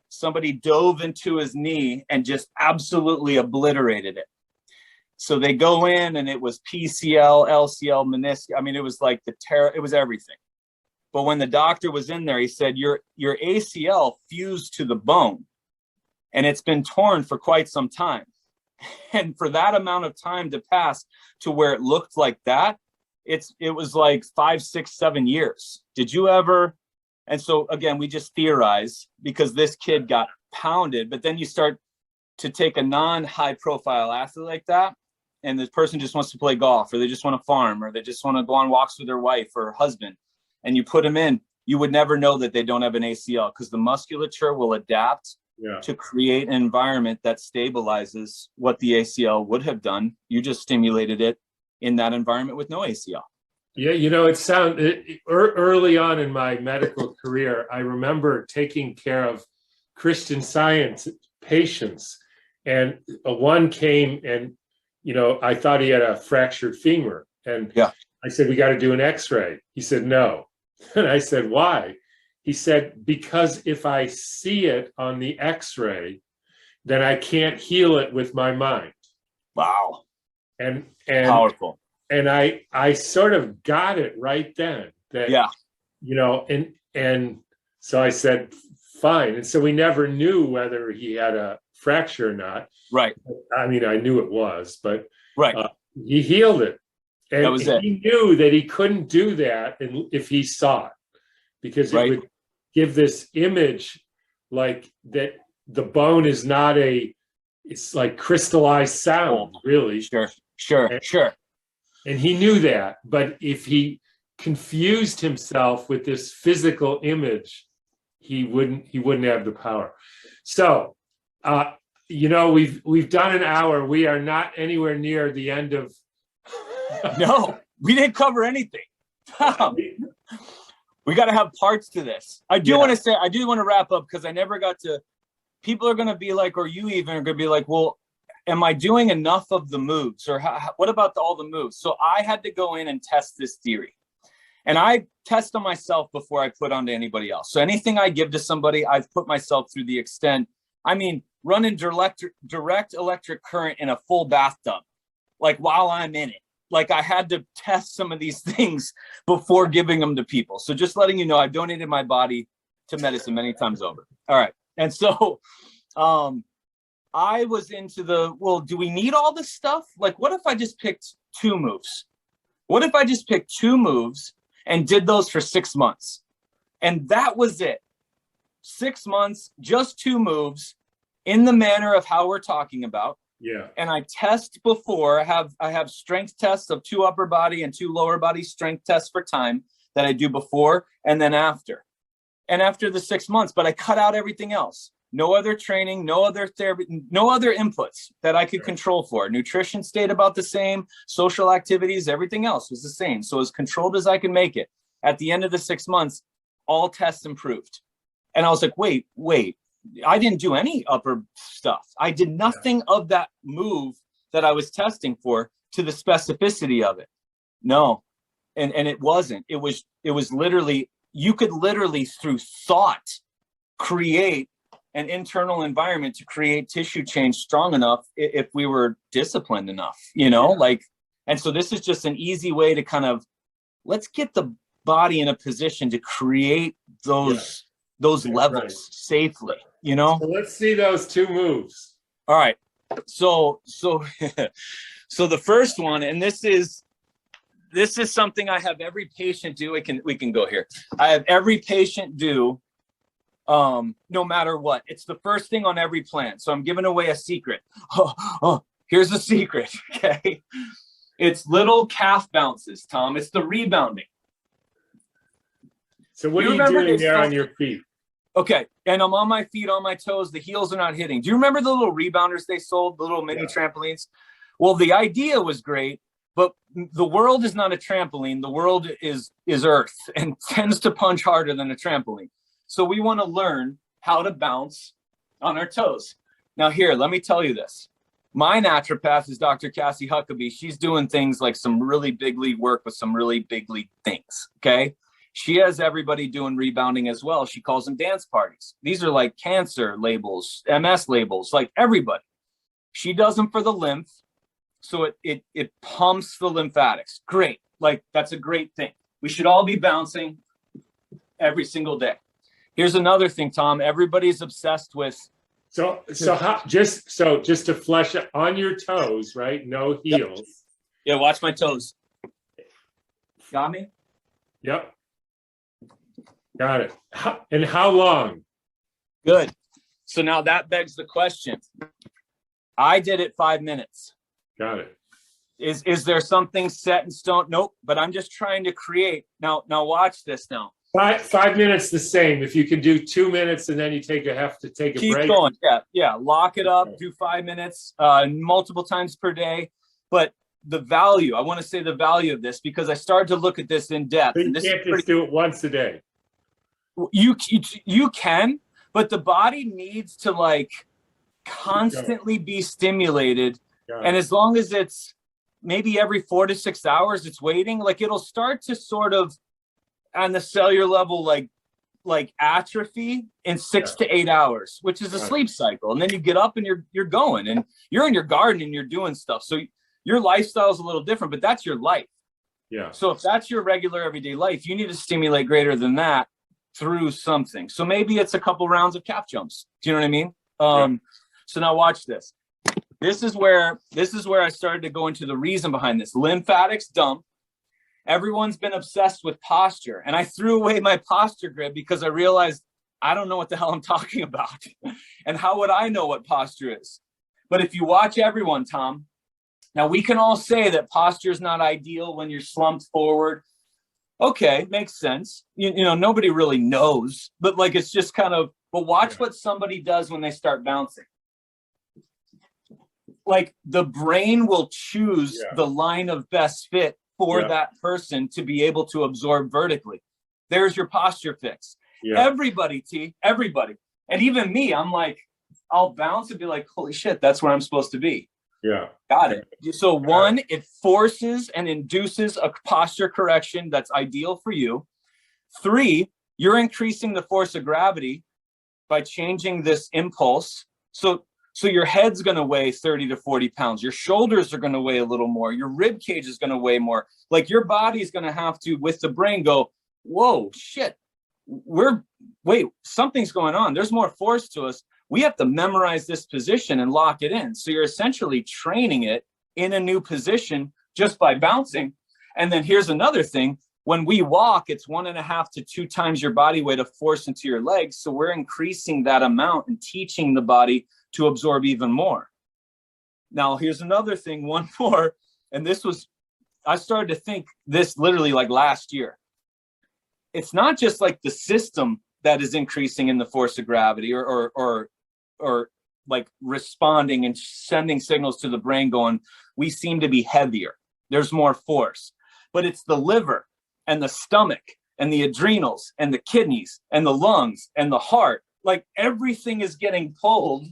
somebody dove into his knee and just absolutely obliterated it. So they go in, and it was PCL, LCL, meniscus. I mean, it was like it was everything. But when the doctor was in there, he said, your ACL fused to the bone, and it's been torn for quite some time. And for that amount of time to pass to where it looked like that, it was like 5, 6, 7 years. Did you ever? And so again, we just theorize because this kid got pounded, but then you start to take a non-high profile athlete like that, and the person just wants to play golf, or they just want to farm, or they just want to go on walks with their wife or husband, and you put them in, you would never know that they don't have an ACL, because the musculature will adapt to create an environment that stabilizes what the ACL would have done. You just stimulated it in that environment with no ACL. Yeah, early on in my medical career, I remember taking care of Christian Science patients, and one came and, I thought he had a fractured femur, and I said, we got to do an x-ray. He said, no. And I said, why? He said, because if I see it on the x-ray, then I can't heal it with my mind. Wow. And powerful. And I sort of got it right then. And so I said, fine. And so we never knew whether he had a fracture or not. Right. I mean, I knew it was, but right. He healed it. And that was it. He knew that he couldn't do that if he saw it, because it would give this image like that the bone is not it's like crystallized sound, really. Sure. And he knew that, but if he confused himself with this physical image, he wouldn't have the power. So, we've done an hour. We are not anywhere near the end of. No, we didn't cover anything. We got to have parts to this. I do want to wrap up, because I never got to. People are going to be like, or you even are going to be like, well, am I doing enough of the moves, or what about all the moves? So I had to go in and test this theory, and I test on myself before I put onto anybody else. So anything I give to somebody, I've put myself through the extent. I mean, running direct electric current in a full bathtub, like while I'm in it. Like I had to test some of these things before giving them to people. So just letting you know, I've donated my body to medicine many times over. All right. And so I was into do we need all this stuff? Like, what if I just picked 2 moves? What if I just picked 2 moves and did those for 6 months? And that was it. 6 months, just 2 moves in the manner of how we're talking about. Yeah. And I test before. I have strength tests of 2 upper body and 2 lower body strength tests for time that I do before and then after. And after the 6 months, but I cut out everything else. No other training, no other therapy, no other inputs that I could control for. Nutrition stayed about the same, social activities, everything else was the same. So as controlled as I could make it. At the end of the 6 months, all tests improved. And I was like, wait, I didn't do any upper stuff. I did nothing of that move that I was testing for to the specificity of it. No. And it wasn't. It was literally, you could literally through thought create an internal environment to create tissue change strong enough if we were disciplined enough, like, and so this is just an easy way to kind of, let's get the body in a position to create those levels safely, So let's see those 2 moves. All right. So the first one, and this is something I have every patient do. We can go here. I have every patient do, no matter what. It's the first thing on every plan. So I'm giving away a secret. Here's a secret. Okay. It's little calf bounces, Tom. It's the rebounding. So what are you doing there on your feet? Okay. And I'm on my feet, on my toes. The heels are not hitting. Do you remember the little rebounders they sold, the little mini trampolines? Well, the idea was great, but the world is not a trampoline. The world is earth and tends to punch harder than a trampoline. So we want to learn how to bounce on our toes. Now here, let me tell you this. My naturopath is Dr. Cassie Huckabee. She's doing things like some really big league work with some really big league things, okay? She has everybody doing rebounding as well. She calls them dance parties. These are like cancer labels, MS labels, like everybody. She does them for the lymph, so it pumps the lymphatics. Great, like that's a great thing. We should all be bouncing every single day. Here's another thing, Tom. Everybody's obsessed with. So just to flesh it on your toes, right? No heels. Yep. Yeah, watch my toes. Got me? Yep. Got it. And how long? Good. So now that begs the question. I did it 5 minutes. Got it. Is there something set in stone? Nope. But I'm just trying to create. Now watch this now. 5 minutes the same. If you can do 2 minutes and then you have to take a break. Keep going. Yeah. Lock it up. Do 5 minutes, multiple times per day. But the value, I want to say the value of this because I started to look at this in depth. So you can't just do it once a day. You can, but the body needs to like constantly be stimulated. And as long as it's maybe every 4 to 6 hours, it's waiting, like it'll start to sort of on the cellular level, like atrophy in 6 to 8 hours, which is a sleep cycle. And then you get up and you're going and you're in your garden and you're doing stuff. So your lifestyle is a little different, but that's your life. Yeah. So if that's your regular everyday life, you need to stimulate greater than that through something. So maybe it's a couple rounds of calf jumps. Do you know what I mean? So now watch this. This is where I started to go into the reason behind this. Lymphatics dump. Everyone's been obsessed with posture. And I threw away my posture grid because I realized I don't know what the hell I'm talking about. And how would I know what posture is? But if you watch everyone, Tom, now we can all say that posture is not ideal when you're slumped forward. Okay, makes sense. You know, nobody really knows, but like it's just kind of, but watch what somebody does when they start bouncing. Like the brain will choose the line of best fit for that person to be able to absorb vertically. There's your posture fix. Everybody, everybody. And even me, I'm like, I'll bounce and be like, holy shit, that's where I'm supposed to be. Yeah. Got it. So one, it forces and induces a posture correction that's ideal for you. 3, you're increasing the force of gravity by changing this impulse. So your head's going to weigh 30 to 40 pounds. Your shoulders are going to weigh a little more. Your rib cage is going to weigh more. Like your body's going to have to, with the brain, go, whoa, shit. Wait, something's going on. There's more force to us. We have to memorize this position and lock it in. So you're essentially training it in a new position just by bouncing. And then here's another thing. When we walk, it's 1.5 to 2 times your body weight of force into your legs. So we're increasing that amount and teaching the body to absorb even more. Now, here's another thing, one more. And I started to think this literally like last year. It's not just like the system that is increasing in the force of gravity or like responding and sending signals to the brain going, we seem to be heavier. There's more force. But it's the liver and the stomach and the adrenals and the kidneys and the lungs and the heart. Like everything is getting pulled.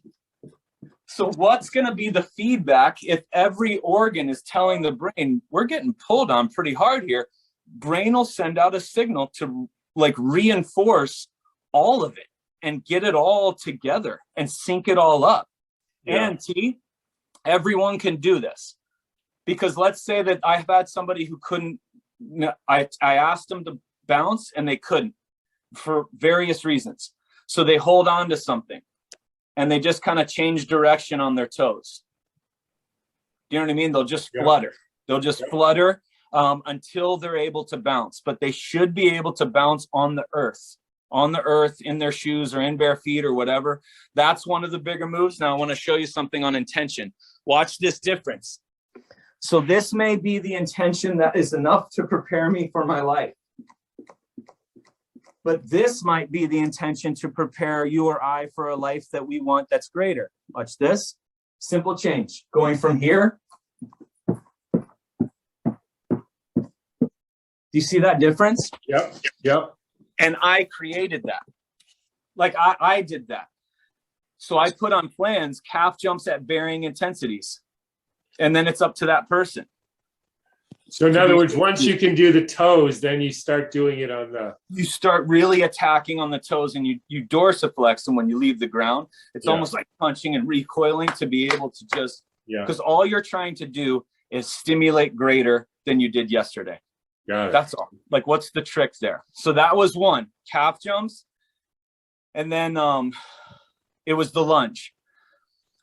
So what's going to be the feedback if every organ is telling the brain, we're getting pulled on pretty hard here? Brain will send out a signal to like reinforce all of it and get it all together and sync it all up. Yeah. And everyone can do this. Because let's say that I've had somebody who couldn't, I asked them to bounce and they couldn't for various reasons. So they hold on to something and they just kind of change direction on their toes. You know what I mean? They'll just flutter. They'll just flutter until they're able to bounce. But they should be able to bounce on the earth, in their shoes or in bare feet or whatever. That's one of the bigger moves. Now I want to show you something on intention. Watch this difference. So this may be the intention that is enough to prepare me for my life. But this might be the intention to prepare you or I for a life that we want that's greater. Watch this. Simple change. Going from here. Do you see that difference? Yep. And I created that. Like I did that. So I put on plans, calf jumps at varying intensities. And then it's up to that person. So in other words, once you can do the toes, then you start doing it on you start really attacking on the toes and you dorsiflex them when you leave the ground. It's almost like punching and recoiling to be able to just, because all you're trying to do is stimulate greater than you did yesterday. Got it. That's all. Like, what's the trick there? So that was one, calf jumps. And then it was the lunge.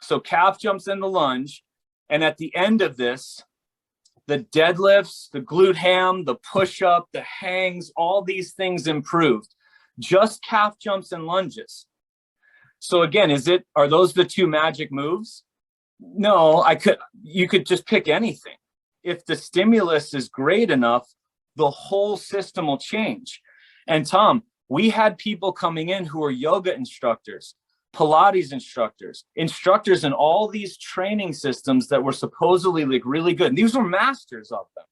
So calf jumps and the lunge. And at the end of this, the deadlifts, the glute ham, the push-up, the hangs, all these things improved. Just calf jumps and lunges. So again, are those the two magic moves? No, you could just pick anything. If the stimulus is great enough, the whole system will change. And Tom, we had people coming in who were yoga instructors, Pilates instructors in all these training systems that were supposedly like really good. And these were masters of them.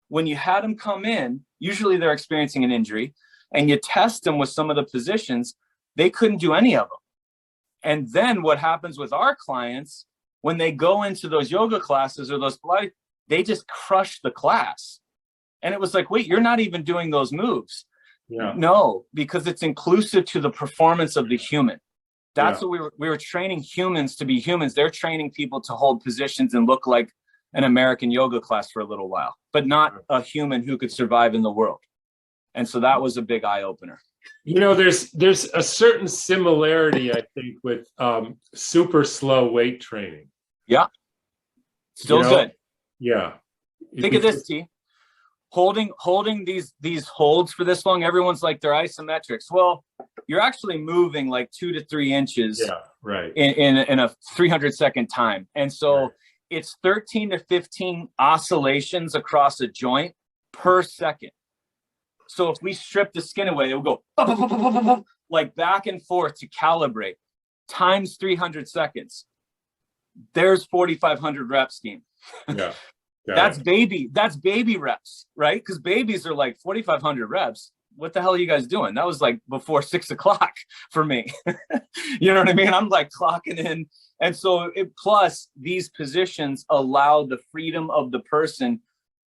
When you had them come in, usually they're experiencing an injury, and you test them with some of the positions, they couldn't do any of them. And then what happens with our clients, when they go into those yoga classes or those Pilates, they just crush the class. And it was like, wait, you're not even doing those moves. Yeah. No, because it's inclusive to the performance of the human. That's what we were training humans to be humans. They're training people to hold positions and look like an American yoga class for a little while, but not a human who could survive in the world. And so that was a big eye opener. You know, there's a certain similarity, I think, with super slow weight training. Yeah. Still good. Yeah. Think of this, T. Holding these holds for this long, everyone's like they're isometrics. Well, you're actually moving like 2 to 3 inches in a 300-second time. And so it's 13 to 15 oscillations across a joint per second. So if we strip the skin away, it will go like back and forth to calibrate times 300 seconds. There's 4,500 reps, team. Yeah. That's baby reps, right? Because babies are like 4,500 reps. What the hell are you guys doing? That was like before 6 o'clock for me. You know what I mean? I'm like clocking in. And so plus these positions allow the freedom of the person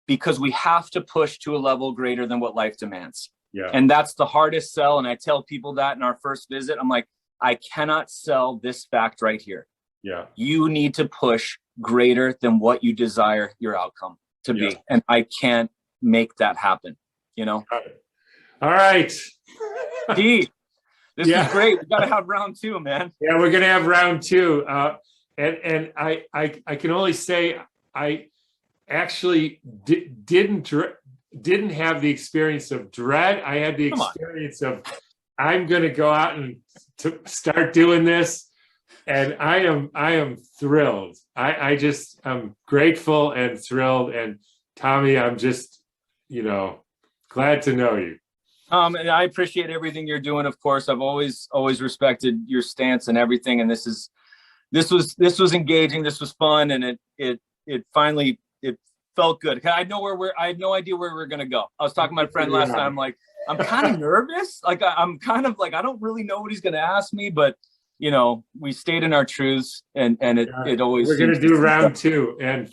because we have to push to a level greater than what life demands. Yeah. And that's the hardest sell. And I tell people that in our first visit, I'm like, I cannot sell this fact right here. Yeah. You need to push greater than what you desire your outcome to be. And I can't make that happen, you know? All right. D, this is great. We got to have round 2, man. Yeah, we're going to have round 2. And I can only say I actually didn't didn't have the experience of dread. I had the experience of, I'm going to go out and to start doing this. And I am thrilled. I'm grateful and thrilled. And Tommy, I'm just, glad to know you. And I appreciate everything you're doing. Of course, I've always respected your stance and everything. And this was engaging. This was fun. And it finally felt good. I had no idea where we were going to go. I was talking to my friend last night. I'm like, I'm kind of nervous. Like, I'm kind of like, I don't really know what he's going to ask me, but we stayed in our truths and it always, we're going to do round 2 and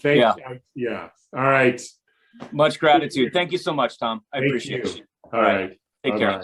yeah. All right. Much gratitude. Thank you so much, Tom. I appreciate it. All right. Take care.